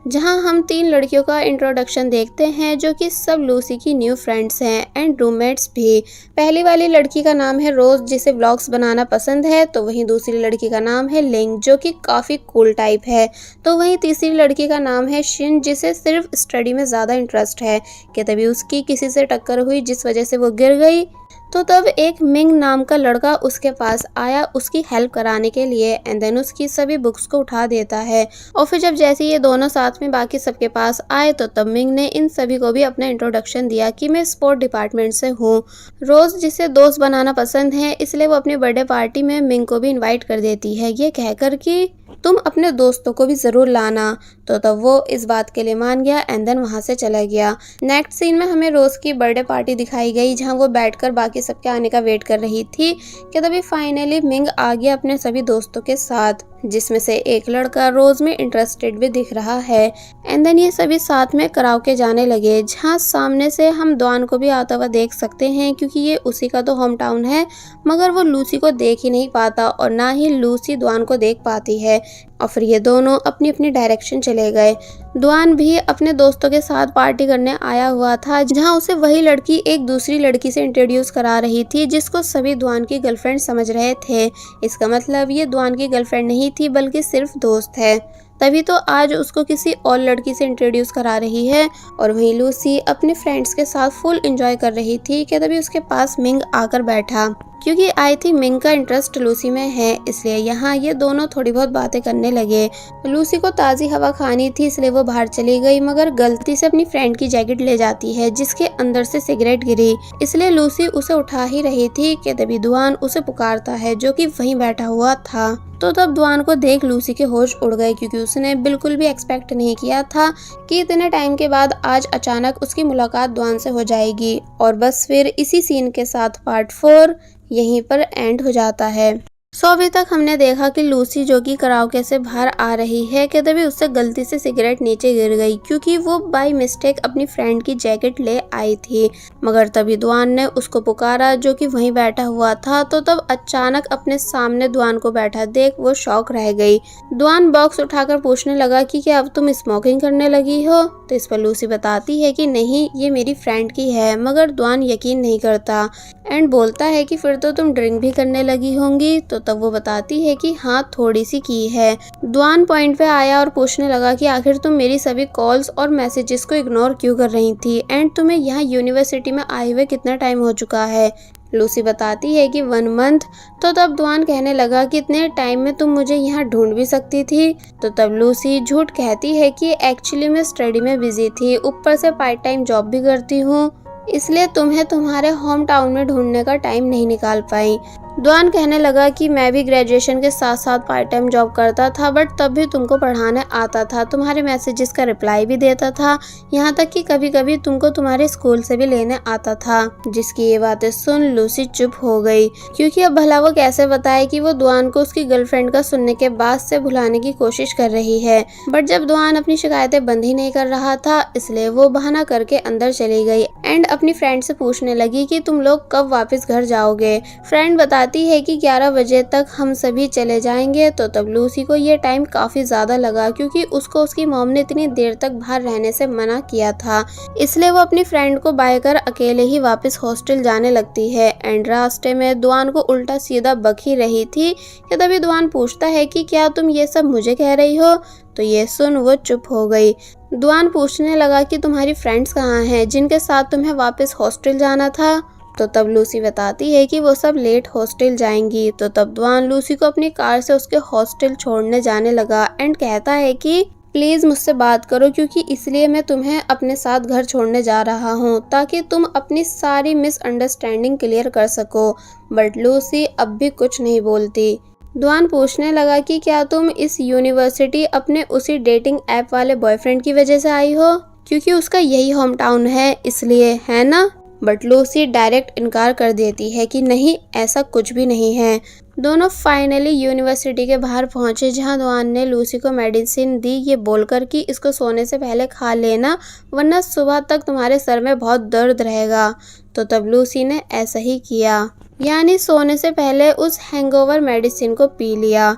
जहां हम 3 लड़कियों का इंट्रोडक्शन देखते हैं जो कि सब लूसी की न्यू फ्रेंड्स हैं एंड रूममेट्स भी। पहली वाली लड़की का नाम है रोज, जिसे व्लॉग्स बनाना पसंद है, तो वहीं दूसरी लड़की का नाम है लिंग जो कि काफ़ी कूल टाइप है, तो वहीं तीसरी लड़की का नाम है शिन जिसे सिर्फ स्टडी में ज़्यादा इंटरेस्ट है कि तभी उसकी किसी से टक्कर हुई जिस वजह से वो गिर गई। तो तब एक मिंग नाम का लड़का उसके पास आया उसकी हेल्प कराने के लिए एंड देन उसकी सभी बुक्स को उठा देता है। और फिर जब जैसे ये दोनों साथ में बाकी सबके पास आए तो तब मिंग ने इन सभी को भी अपना इंट्रोडक्शन दिया कि मैं स्पोर्ट डिपार्टमेंट से हूँ। रोज जिसे दोस्त बनाना पसंद है, इसलिए वो अपनी बर्थडे पार्टी में मिंग को भी इन्वाइट कर देती है, ये कहकर कि तुम अपने दोस्तों को भी ज़रूर लाना। तो तब वो इस बात के लिए मान गया एंड देन वहाँ से चला गया। नेक्स्ट सीन में हमें रोज़ की बर्थडे पार्टी दिखाई गई जहाँ वो बैठकर बाकी सबके आने का वेट कर रही थी कि तभी फाइनली मिंग आ गया अपने सभी दोस्तों के साथ, जिसमें से एक लड़का रोज में इंटरेस्टेड भी दिख रहा है। एंड देन ये सभी साथ में कराओके जाने लगे, जहाँ सामने से हम द्वान को भी आता हुआ देख सकते हैं क्योंकि ये उसी का तो होम टाउन है, मगर वो लूसी को देख ही नहीं पाता और ना ही लूसी द्वान को देख पाती है। और फिर ये दोनों अपनी अपनी डायरेक्शन चले गए। द्वान भी अपने दोस्तों के साथ पार्टी करने आया हुआ था, जहां उसे वही लड़की एक दूसरी लड़की से इंट्रोड्यूस करा रही थी जिसको सभी द्वान की गर्लफ्रेंड समझ रहे थे। इसका मतलब ये द्वान की गर्लफ्रेंड नहीं थी बल्कि सिर्फ दोस्त है, तभी तो आज उसको किसी और लड़की से इंट्रोड्यूस करा रही है। और वहीं लूसी अपने फ्रेंड्स के साथ फुल एंजॉय कर रही थी कि तभी उसके पास मिंग आकर बैठा। क्योंकि आई थी मिंग का इंटरेस्ट लूसी में है, इसलिए यहाँ ये दोनों थोड़ी बहुत बातें करने लगे। लूसी को ताज़ी हवा खानी थी इसलिए वो बाहर चली गई, मगर गलती से अपनी फ्रेंड की जैकेट ले जाती है जिसके अंदर से सिगरेट गिरी, इसलिए लूसी उसे उठा ही रही थी कि तभी द्वान उसे पुकारता है जो कि वहीं बैठा हुआ था। तो तब द्वान को देख लूसी के होश उड़ गए, क्योंकि उसने बिल्कुल भी एक्सपेक्ट नहीं किया था कि इतने टाइम के बाद आज अचानक उसकी मुलाकात द्वान से हो जाएगी। और बस फिर इसी सीन के साथ पार्ट 4 यहीं पर एंड हो जाता है। सो अभी तक हमने देखा कि लूसी जो कि कराओके से बाहर आ रही है कि तभी उससे गलती से सिगरेट नीचे गिर गई, क्योंकि वो बाय मिस्टेक अपनी फ्रेंड की जैकेट ले आई थी। मगर तभी द्वान ने उसको पुकारा जो कि वहीं बैठा हुआ था, तो तब अचानक अपने सामने द्वान को बैठा देख वो शॉक रह गई। द्वान बॉक्स उठाकर पूछने लगा कि क्या अब तुम स्मोकिंग करने लगी हो, तो इस पर लूसी बताती है कि नहीं, ये मेरी फ्रेंड की है। मगर द्वान यकीन नहीं करता एंड बोलता है कि फिर तो तुम ड्रिंक भी करने लगी होंगी। तो तब वो बताती है कि हाँ, थोड़ी सी की है। द्वान पॉइंट पे आया और पूछने लगा कि आखिर तुम मेरी सभी कॉल्स और मैसेजेस को इग्नोर क्यों कर रही थी एंड तुम्हें यहाँ यूनिवर्सिटी में आए हुए कितना टाइम हो चुका है। लूसी बताती है कि 1 मंथ। तो तब द्वान कहने लगा कि इतने टाइम में तुम मुझे यहाँ ढूंढ भी सकती थी। तो तब लूसी झूठ कहती है कि एक्चुअली मैं स्टडी में बिजी थी, ऊपर से पार्ट टाइम जॉब भी करती हूँ, इसलिए तुम्हें तुम्हारे होम टाउन में ढूंढने का टाइम नहीं निकाल पाई। द्वान कहने लगा कि मैं भी ग्रेजुएशन के साथ साथ पार्ट टाइम जॉब करता था, बट तब भी तुमको पढ़ाने आता था, तुम्हारे मैसेजेस का रिप्लाई भी देता था, यहाँ तक कि कभी कभी तुमको तुम्हारे स्कूल से भी लेने आता था। जिसकी ये बातें सुन लूसी चुप हो गई, क्योंकि अब भला वो कैसे बताए कि वो द्वान को उसकी गर्लफ्रेंड का सुनने के बाद से भुलाने की कोशिश कर रही है। बट जब द्वान अपनी शिकायतें बंद ही नहीं कर रहा था, इसलिए वो बहाना करके अंदर चली गई एंड अपनी फ्रेंड से पूछने लगी कि तुम लोग कब वापस घर जाओगे। फ्रेंड बताती है कि 11 बजे तक हम सभी चले जाएंगे। तो तब लूसी को ये टाइम काफी ज्यादा लगा, क्योंकि उसको उसकी मॉम ने इतनी देर तक बाहर रहने से मना किया था, इसलिए वो अपनी फ्रेंड को बाय कर अकेले ही वापस हॉस्टल जाने लगती है। एंड रास्ते में द्वान को उल्टा सीधा बक ही रही थी कि तभी द्वान पूछता है कि क्या तुम ये सब मुझे कह रही हो। तो ये सुन वो चुप हो गई। द्वान पूछने लगा कि तुम्हारी फ्रेंड्स कहाँ हैं जिनके साथ तुम्हें वापस हॉस्टल जाना था। तो तब लूसी बताती है कि वो सब लेट हॉस्टल जाएंगी। तो तब द्वान लूसी को अपनी कार से उसके हॉस्टल छोड़ने जाने लगा एंड कहता है कि प्लीज़ मुझसे बात करो, क्योंकि इसलिए मैं तुम्हें अपने साथ घर छोड़ने जा रहा हूँ ताकि तुम अपनी सारी मिसअंडरस्टैंडिंग क्लियर कर सको। बट लूसी अब भी कुछ नहीं बोलती। द्वान पूछने लगा कि क्या तुम इस यूनिवर्सिटी अपने उसी डेटिंग ऐप वाले बॉयफ्रेंड की वजह से आई हो, क्योंकि उसका यही होम टाउन है इसलिए, है ना? बट लूसी डायरेक्ट इनकार कर देती है कि नहीं, ऐसा कुछ भी नहीं है। दोनों फाइनली यूनिवर्सिटी के बाहर पहुंचे, जहां द्वान ने लूसी को मेडिसिन दी ये बोलकर कि इसको सोने से पहले खा लेना, वरना सुबह तक तुम्हारे सर में बहुत दर्द रहेगा। तो तब लूसी ने ऐसा ही किया, यानी सोने से पहले उस हैंगओवर मेडिसिन को पी लिया।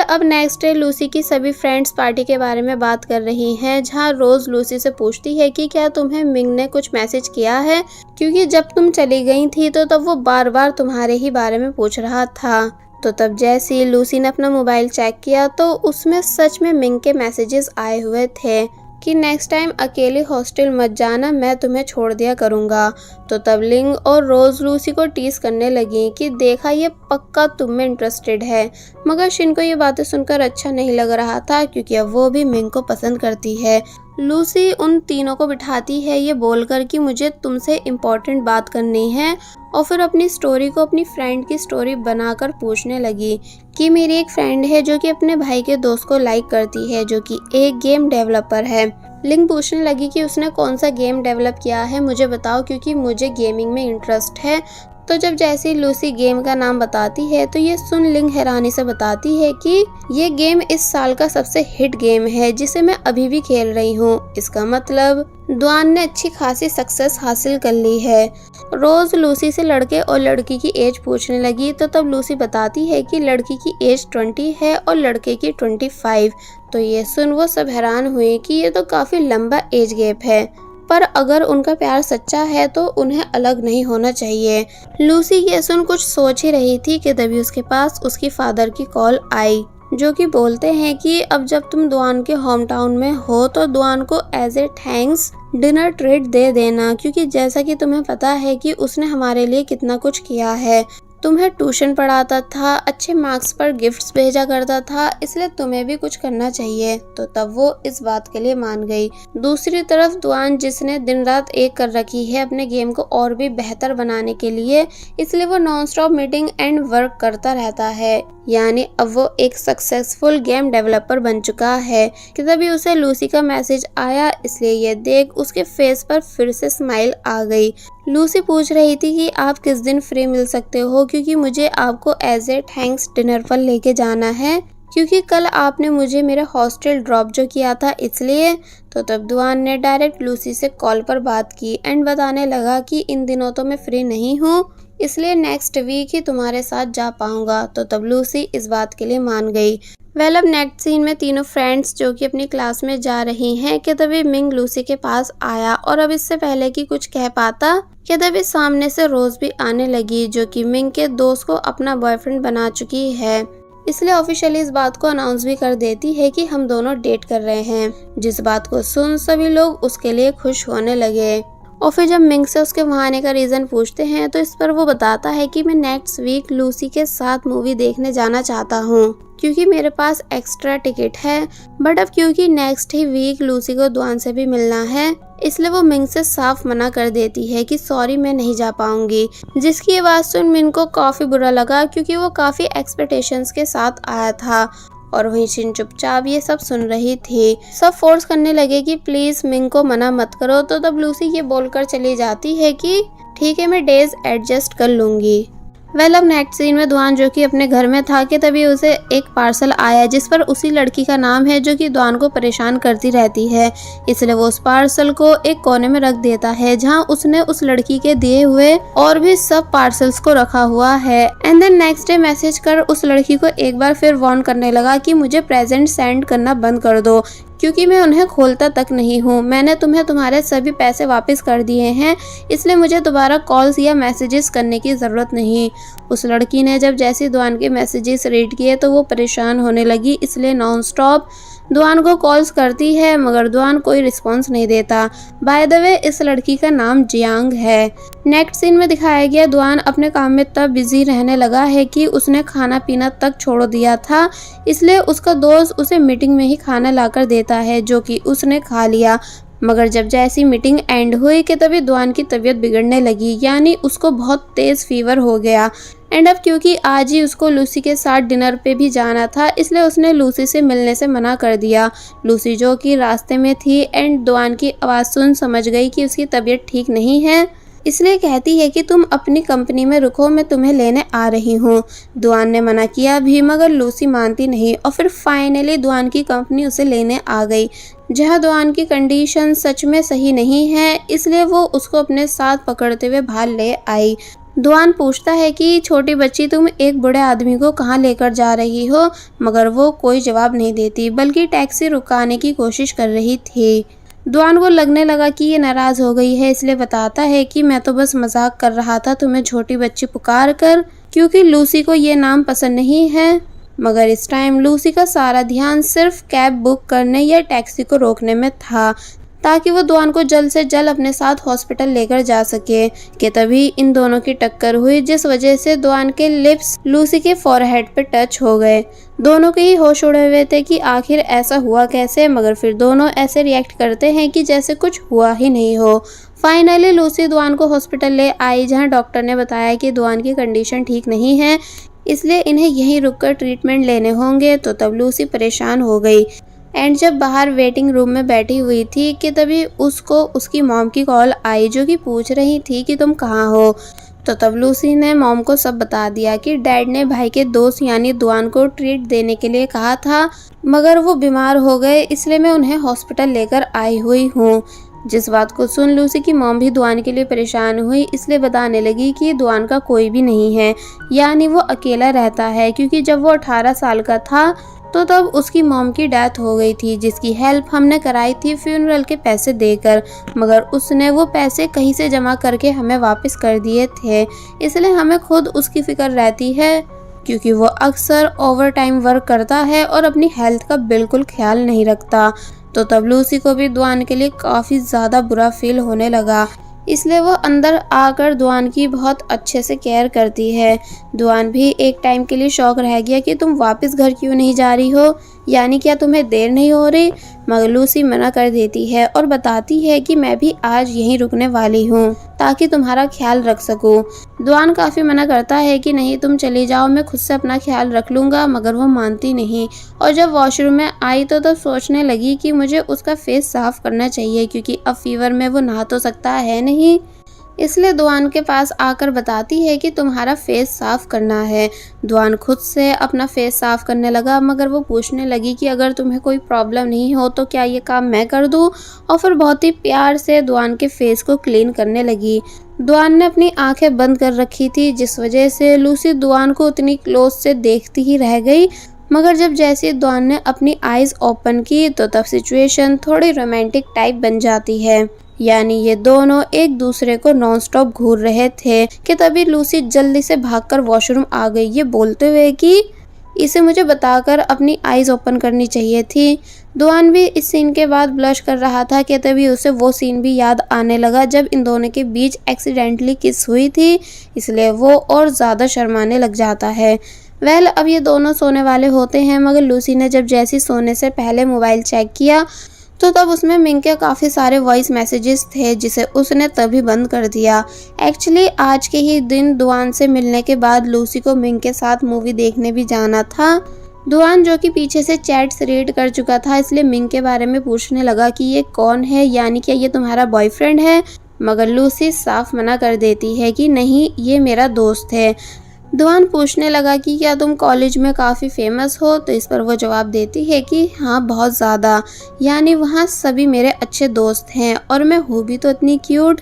अब नेक्स्ट डे लूसी की सभी फ्रेंड्स पार्टी के बारे में बात कर रही हैं, जहां रोज लूसी से पूछती है कि क्या तुम्हें मिंग ने कुछ मैसेज किया है, क्योंकि जब तुम चली गई थी तो तब वो बार बार तुम्हारे ही बारे में पूछ रहा था। तो तब जैसे ही लूसी ने अपना मोबाइल चेक किया तो उसमें सच में मिंग के मैसेजेस आए हुए थे कि नेक्स्ट टाइम अकेले हॉस्टल मत जाना, मैं तुम्हें छोड़ दिया करूँगा। तो तब लिंग और रोज़ लूसी को टीस करने लगी कि देखा, ये पक्का तुम में इंटरेस्टेड है। मगर शिन को ये बातें सुनकर अच्छा नहीं लग रहा था, क्योंकि अब वो भी मिंग को पसंद करती है। लूसी उन तीनों को बिठाती है ये बोलकर कि मुझे तुमसे इम्पोर्टेंट बात करनी है, और फिर अपनी स्टोरी को अपनी फ्रेंड की स्टोरी बनाकर पूछने लगी कि मेरी एक फ्रेंड है जो कि अपने भाई के दोस्त को लाइक करती है, जो कि एक गेम डेवलपर है। लिंग पूछने लगी कि उसने कौन सा गेम डेवलप किया है, मुझे बताओ, क्योंकि मुझे गेमिंग में इंटरेस्ट है। तो जब जैसे ही लूसी गेम का नाम बताती है तो ये सुन लिंग हैरानी से बताती है कि ये गेम इस साल का सबसे हिट गेम है, जिसे मैं अभी भी खेल रही हूँ। इसका मतलब द्वान ने अच्छी खासी सक्सेस हासिल कर ली है। रोज लूसी से लड़के और लड़की की एज पूछने लगी, तो तब लूसी बताती है कि लड़की की एज 20 है और लड़के की 25। तो ये सुन वो सब हैरान हुए कि ये तो काफी लंबा एज गैप है, पर अगर उनका प्यार सच्चा है तो उन्हें अलग नहीं होना चाहिए। लूसी ये सुन कुछ सोच ही रही थी कि तभी उसके पास उसकी फादर की कॉल आई, जो कि बोलते हैं कि अब जब तुम द्वान के होम टाउन में हो तो द्वान को as a thanks dinner treat दे देना, क्योंकि जैसा कि तुम्हें पता है कि उसने हमारे लिए कितना कुछ किया है। तुम्हें ट्यूशन पढ़ाता था, अच्छे मार्क्स पर गिफ्ट्स भेजा करता था, इसलिए तुम्हें भी कुछ करना चाहिए। तो तब वो इस बात के लिए मान गई। दूसरी तरफ द्वान, जिसने दिन रात एक कर रखी है अपने गेम को और भी बेहतर बनाने के लिए, इसलिए वो non stop meeting and work करता रहता है, यानी अब वो एक सक्सेसफुल गेम डेवलपर बन चुका है। कि तभी उसे लूसी का मैसेज आया, इसलिए ये देख उसके फेस पर फिर से स्माइल आ गई। लूसी पूछ रही थी कि आप किस दिन फ्री मिल सकते हो, क्योंकि मुझे आपको एज ए थैंक्स डिनर पर लेके जाना है, क्योंकि कल आपने मुझे मेरे हॉस्टल ड्रॉप जो किया था इसलिए। तो तब द्वान ने डायरेक्ट लूसी से कॉल पर बात की एंड बताने लगा कि इन दिनों तो मैं फ्री नहीं हूँ, इसलिए नेक्स्ट वीक ही तुम्हारे साथ जा पाऊंगा। तो तब लूसी इस बात के लिए मान गई। अब नेक्स्ट सीन में तीनों फ्रेंड्स जो कि अपनी क्लास में जा रही हैं कि तभी मिंग लूसी के पास आया, और अब इससे पहले कि कुछ कह पाता कि तभी सामने से रोज भी आने लगी, जो कि मिंग के दोस्त को अपना बॉयफ्रेंड बना चुकी है। इसलिए ऑफिशियली इस बात को अनाउंस भी कर देती है कि हम दोनों डेट कर रहे हैं, जिस बात को सुन सभी लोग उसके लिए खुश होने लगे। और फिर जब मिंग से उसके वहाँ आने का रीज़न पूछते हैं तो इस पर वो बताता है कि मैं नेक्स्ट वीक लूसी के साथ मूवी देखने जाना चाहता हूँ, क्योंकि मेरे पास एक्स्ट्रा टिकट है। बट अब क्योंकि नेक्स्ट ही वीक लूसी को द्वान से भी मिलना है, इसलिए वो मिंग से साफ मना कर देती है कि सॉरी मैं नहीं जा पाऊंगी। जिसकी ये बात सुन मिंग को काफ़ी बुरा लगा, क्योंकि वो काफ़ी एक्सपेक्टेशंस के साथ आया था, और वहीं शिन चुपचाप ये सब सुन रही थी। सब फोर्स करने लगे कि प्लीज मिंग को मना मत करो। तो तब लूसी ये बोलकर चली जाती है कि ठीक है, मैं डेज एडजस्ट कर लूंगी। अब नेक्स्ट सीन में द्वान जो कि अपने घर में था कि तभी उसे एक पार्सल आया, जिस पर उसी लड़की का नाम है जो कि द्वान को परेशान करती रहती है। इसलिए वो उस पार्सल को एक कोने में रख देता है, जहां उसने उस लड़की के दिए हुए और भी सब पार्सल्स को रखा हुआ है। And then next day message कर उस लड़की को एक बार फिर वार्न करने लगा कि मुझे प्रेजेंट सेंड करना बंद कर दो, क्योंकि मैं उन्हें खोलता तक नहीं हूँ। मैंने तुम्हें तुम्हारे सभी पैसे वापस कर दिए हैं, इसलिए मुझे दोबारा कॉल्स या मैसेजेस करने की ज़रूरत नहीं। उस लड़की ने जब जैसे द्वान के मैसेजेस रीड किए तो वो परेशान होने लगी, इसलिए नॉन स्टॉप दुआन को कॉल्स करती है मगर दुआन कोई रिस्पॉन्स नहीं देता। बाय द वे इस लड़की का नाम जियांग है। नेक्स्ट सीन में दिखाया गया दुआन अपने काम में तब बिजी रहने लगा है कि उसने खाना पीना तक छोड़ दिया था, इसलिए उसका दोस्त उसे मीटिंग में ही खाना लाकर देता है जो कि उसने खा लिया। मगर जब जैसी मीटिंग एंड हुई कि तभी दुआन की तबीयत बिगड़ने लगी, यानी उसको बहुत तेज फीवर हो गया। एंड अब क्योंकि आज ही उसको लूसी के साथ डिनर पे भी जाना था, इसलिए उसने लूसी से मिलने से मना कर दिया। लूसी जो कि रास्ते में थी एंड दुआन की आवाज़ सुन समझ गई कि उसकी तबीयत ठीक नहीं है, इसलिए कहती है कि तुम अपनी कंपनी में रुको, मैं तुम्हें लेने आ रही हूँ। दुआन ने मना किया भी मगर लूसी मानती नहीं और फिर फाइनली दुआन की कंपनी उसे लेने आ गई, जहाँ दुआन की कंडीशन सच में सही नहीं है, इसलिए वो उसको अपने साथ पकड़ते हुए बाहर ले आई। दुआन पूछता है कि छोटी बच्ची तुम एक बूढ़े आदमी को कहाँ लेकर जा रही हो, मगर वो कोई जवाब नहीं देती बल्कि टैक्सी रुकाने की कोशिश कर रही थी। दुआन को लगने लगा कि ये नाराज़ हो गई है, इसलिए बताता है कि मैं तो बस मजाक कर रहा था तुम्हें छोटी बच्ची पुकार कर, क्योंकि लूसी को ये नाम पसंद नहीं है। मगर इस टाइम लूसी का सारा ध्यान सिर्फ कैब बुक करने या टैक्सी को रोकने में था ताकि वो दुआन को जल्द से जल्द अपने साथ हॉस्पिटल लेकर जा सके। कि तभी इन दोनों की टक्कर हुई जिस वजह से दुआन के लिप्स लूसी के फॉरहेड पे टच हो गए। दोनों के ही होश उड़े हुए थे कि आखिर ऐसा हुआ कैसे, मगर फिर दोनों ऐसे रिएक्ट करते हैं कि जैसे कुछ हुआ ही नहीं हो। फाइनली लूसी दुआन को हॉस्पिटल ले आई, जहाँ डॉक्टर ने बताया कि दुआन की कंडीशन ठीक नहीं है, इसलिए इन्हें यहीं रुककर ट्रीटमेंट लेने होंगे। तो तब लूसी परेशान हो गई एंड जब बाहर वेटिंग रूम में बैठी हुई थी कि तभी उसको उसकी मॉम की कॉल आई, जो कि पूछ रही थी कि तुम कहाँ हो। तो तब लूसी ने मॉम को सब बता दिया कि डैड ने भाई के दोस्त यानी दुआन को ट्रीट देने के लिए कहा था, मगर वो बीमार हो गए, इसलिए मैं उन्हें हॉस्पिटल लेकर आई हुई हूँ। जिस बात को सुन लूसी की मॉम भी दुआन के लिए परेशान हुई, इसलिए बताने लगी कि दुआन का कोई भी नहीं है, यानी वो अकेला रहता है, क्योंकि जब वो 18 साल का था तो तब उसकी मॉम की डेथ हो गई थी, जिसकी हेल्प हमने कराई थी फ्यूनरल के पैसे देकर, मगर उसने वो पैसे कहीं से जमा करके हमें वापस कर दिए थे, इसलिए हमें खुद उसकी फिक्र रहती है, क्योंकि वो अक्सर ओवर टाइम वर्क करता है और अपनी हेल्थ का बिल्कुल ख्याल नहीं रखता। तो तब लूसी को भी दुआन के लिए काफ़ी ज़्यादा बुरा फील होने लगा, इसलिए वो अंदर आकर दुआन की बहुत अच्छे से केयर करती है। दुआन भी एक टाइम के लिए शॉक रह गया कि तुम वापस घर क्यों नहीं जा रही हो, यानी क्या तुम्हें देर नहीं हो रही, मगर लूसी मना कर देती है और बताती है कि मैं भी आज यहीं रुकने वाली हूँ ताकि तुम्हारा ख्याल रख सकूँ। दुआन काफ़ी मना करता है कि नहीं तुम चली जाओ, मैं खुद से अपना ख्याल रख लूँगा, मगर वो मानती नहीं। और जब वॉशरूम में आई तो तब सोचने लगी कि मुझे उसका फेस साफ करना चाहिए, क्योंकि अब फीवर में वो नहा तो सकता है नहीं, इसलिए दुआन के पास आकर बताती है कि तुम्हारा फेस साफ करना है। दुआन खुद से अपना फेस साफ करने लगा, मगर वो पूछने लगी कि अगर तुम्हें कोई प्रॉब्लम नहीं हो तो क्या ये काम मैं कर दूं, और फिर बहुत ही प्यार से दुआन के फेस को क्लीन करने लगी। दुआन ने अपनी आंखें बंद कर रखी थी, जिस वजह से लूसी दुआन को उतनी क्लोज से देखती ही रह गई, मगर जब जैसे दुआन ने अपनी आईज ओपन की तो तब सिचुएशन थोड़ी रोमांटिक टाइप बन जाती है, यानी ये दोनों एक दूसरे को नॉन स्टॉप घूर रहे थे। कि तभी लूसी जल्दी से भागकर वॉशरूम आ गई, ये बोलते हुए कि इसे मुझे बताकर अपनी आईज ओपन करनी चाहिए थी। दुआन भी इस सीन के बाद ब्लश कर रहा था कि तभी उसे वो सीन भी याद आने लगा जब इन दोनों के बीच एक्सीडेंटली किस हुई थी, इसलिए वो और ज़्यादा शर्माने लग जाता है। अब ये दोनों सोने वाले होते हैं, मगर लूसी ने जब जैसी सोने से पहले मोबाइल चेक किया तो तब उसमें मिंग के काफ़ी सारे वॉइस मैसेजेस थे, जिसे उसने तभी बंद कर दिया। एक्चुअली आज के ही दिन दुआन से मिलने के बाद लूसी को मिंग के साथ मूवी देखने भी जाना था। दुआन जो कि पीछे से चैट्स रीड कर चुका था, इसलिए मिंग के बारे में पूछने लगा कि ये कौन है, यानी क्या ये तुम्हारा बॉयफ्रेंड है, मगर लूसी साफ मना कर देती है कि नहीं ये मेरा दोस्त है। दुआन पूछने लगा कि क्या तुम कॉलेज में काफ़ी फेमस हो, तो इस पर वो जवाब देती है कि हाँ बहुत ज़्यादा, यानी वहाँ सभी मेरे अच्छे दोस्त हैं और मैं हूँ भी तो इतनी क्यूट।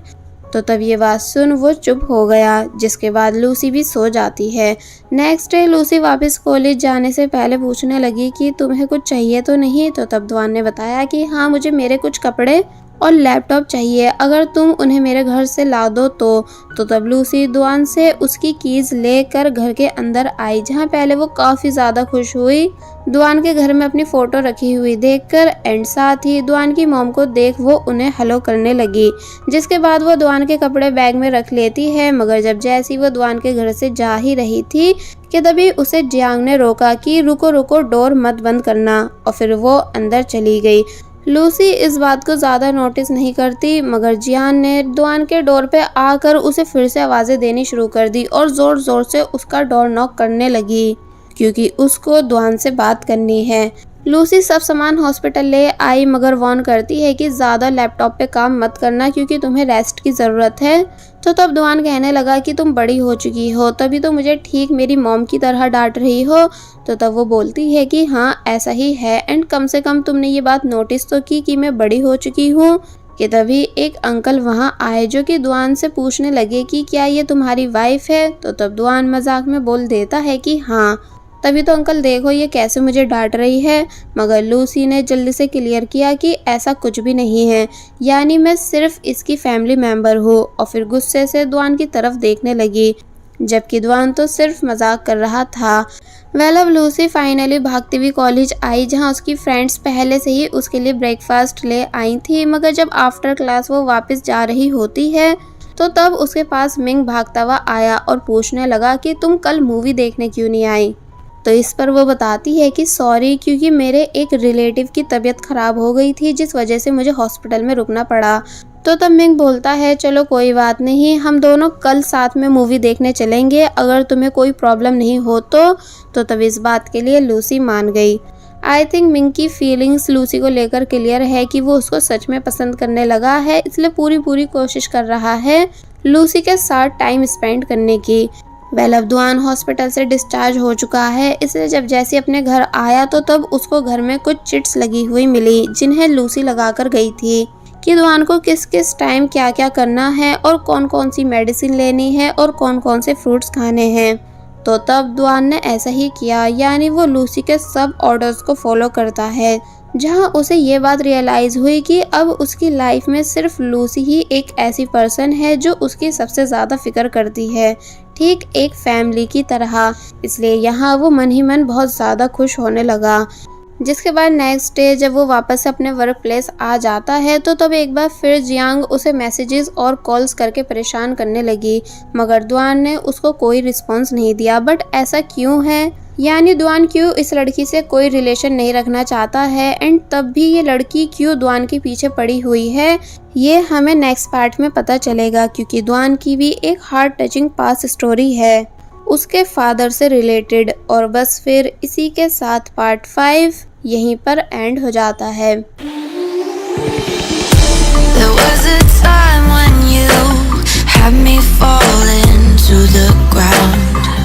तो तब ये बात सुन वो चुप हो गया, जिसके बाद लूसी भी सो जाती है। नेक्स्ट डे लूसी वापस कॉलेज जाने से पहले पूछने लगी कि तुम्हें कुछ चाहिए तो नहीं, तो तब दुआन ने बताया कि हाँ मुझे मेरे कुछ कपड़े और लैपटॉप चाहिए, अगर तुम उन्हें मेरे घर से ला दो तो तब लूसी दुआन से उसकी कीज लेकर घर के अंदर आई, जहाँ पहले वो काफ़ी ज़्यादा खुश हुई दुआन के घर में अपनी फ़ोटो रखी हुई देखकर, एंड साथ ही दुआन की मॉम को देख वो उन्हें हेलो करने लगी। जिसके बाद वो दुआन के कपड़े बैग में रख लेती है, मगर जब जैसी वो दुआन के घर से जा ही रही थी कि तभी उसे जियांग ने रोका कि रुको रुको, डोर मत बंद करना, और फिर वो अंदर चली गई। लूसी इस बात को ज़्यादा नोटिस नहीं करती, मगर जियान ने दुआन के डोर पे आकर उसे फिर से आवाज़ें देनी शुरू कर दी और ज़ोर ज़ोर से उसका डोर नॉक करने लगी, क्योंकि उसको दुआन से बात करनी है। लूसी सब सामान हॉस्पिटल ले आई, मगर वार्न करती है कि ज़्यादा लैपटॉप पे काम मत करना क्योंकि तुम्हें रेस्ट की ज़रूरत है। तो तब दुआन कहने लगा कि तुम बड़ी हो चुकी हो, तभी तो मुझे ठीक मेरी मॉम की तरह डांट रही हो। तो तब वो बोलती है कि हाँ ऐसा ही है, एंड कम से कम तुमने ये बात नोटिस तो की कि मैं बड़ी हो चुकी हूँ। कि तभी एक अंकल वहाँ आए जो कि दुआन से पूछने लगे कि क्या ये तुम्हारी वाइफ है। तो तब दुआन मजाक में बोल देता है कि हाँ। तभी तो अंकल देखो ये कैसे मुझे डांट रही है, मगर लूसी ने जल्दी से क्लियर किया कि ऐसा कुछ भी नहीं है, यानी मैं सिर्फ इसकी फैमिली मेंबर हूँ, और फिर गुस्से से दुआन की तरफ देखने लगी, जबकि दुआन तो सिर्फ मजाक कर रहा था। अब लूसी फाइनली भागती हुई कॉलेज आई, जहाँ उसकी फ्रेंड्स पहले से ही उसके लिए ब्रेकफास्ट ले आई थी, मगर जब आफ्टर क्लास वो वापस जा रही होती है तो तब उसके पास मिंग भागता हुआ आया और पूछने लगा कि तुम कल मूवी देखने क्यों नहीं आई। तो इस पर वो बताती है कि सॉरी, क्योंकि मेरे एक रिलेटिव की तबीयत ख़राब हो गई थी जिस वजह से मुझे हॉस्पिटल में रुकना पड़ा। तो तब मिंग बोलता है चलो कोई बात नहीं, हम दोनों कल साथ में मूवी देखने चलेंगे, अगर तुम्हें कोई प्रॉब्लम नहीं हो तो तब इस बात के लिए लूसी मान गई। आई थिंक मिंग की फीलिंग्स लूसी को लेकर क्लियर है कि वो उसको सच में पसंद करने लगा है, इसलिए पूरी कोशिश कर रहा है लूसी के साथ टाइम स्पेंड करने की। अब दुआन हॉस्पिटल से डिस्चार्ज हो चुका है, इसलिए जब जैसे अपने घर आया तो तब उसको घर में कुछ चिट्स लगी हुई मिली, जिन्हें लूसी लगा कर गई थी कि दुआन को किस किस टाइम क्या क्या करना है और कौन कौन सी मेडिसिन लेनी है और कौन कौन से फ्रूट्स खाने हैं। तो तब दुआन ने ऐसा ही किया, यानी वो लूसी के सब ऑर्डर्स को फॉलो करता है, जहां उसे ये बात रियलाइज हुई कि अब उसकी लाइफ में सिर्फ लूसी ही एक ऐसी पर्सन है जो उसकी सबसे ज़्यादा फिक्र करती है, ठीक एक फैमिली की तरह। इसलिए यहाँ वो मन ही मन बहुत ज़्यादा खुश होने लगा। जिसके बाद नेक्स्ट डे जब वो वापस अपने वर्क प्लेस आ जाता है तो तब एक बार फिर जियांग उसे मैसेजेस और कॉल्स करके परेशान करने लगी, मगर दुआन ने उसको कोई रिस्पॉन्स नहीं दिया। बट ऐसा क्यों है, यानी दुआन क्यों इस लड़की से कोई रिलेशन नहीं रखना चाहता है, एंड तब भी ये लड़की क्यों दुआन के पीछे पड़ी हुई है, ये हमें नेक्स्ट पार्ट में पता चलेगा, क्योंकि दुआन की भी एक हार्ट टचिंग पास्ट स्टोरी है उसके फादर से रिलेटेड। और बस फिर इसी के साथ पार्ट 5 यहीं पर एंड हो जाता है। There was a time when you had me falling to the ground.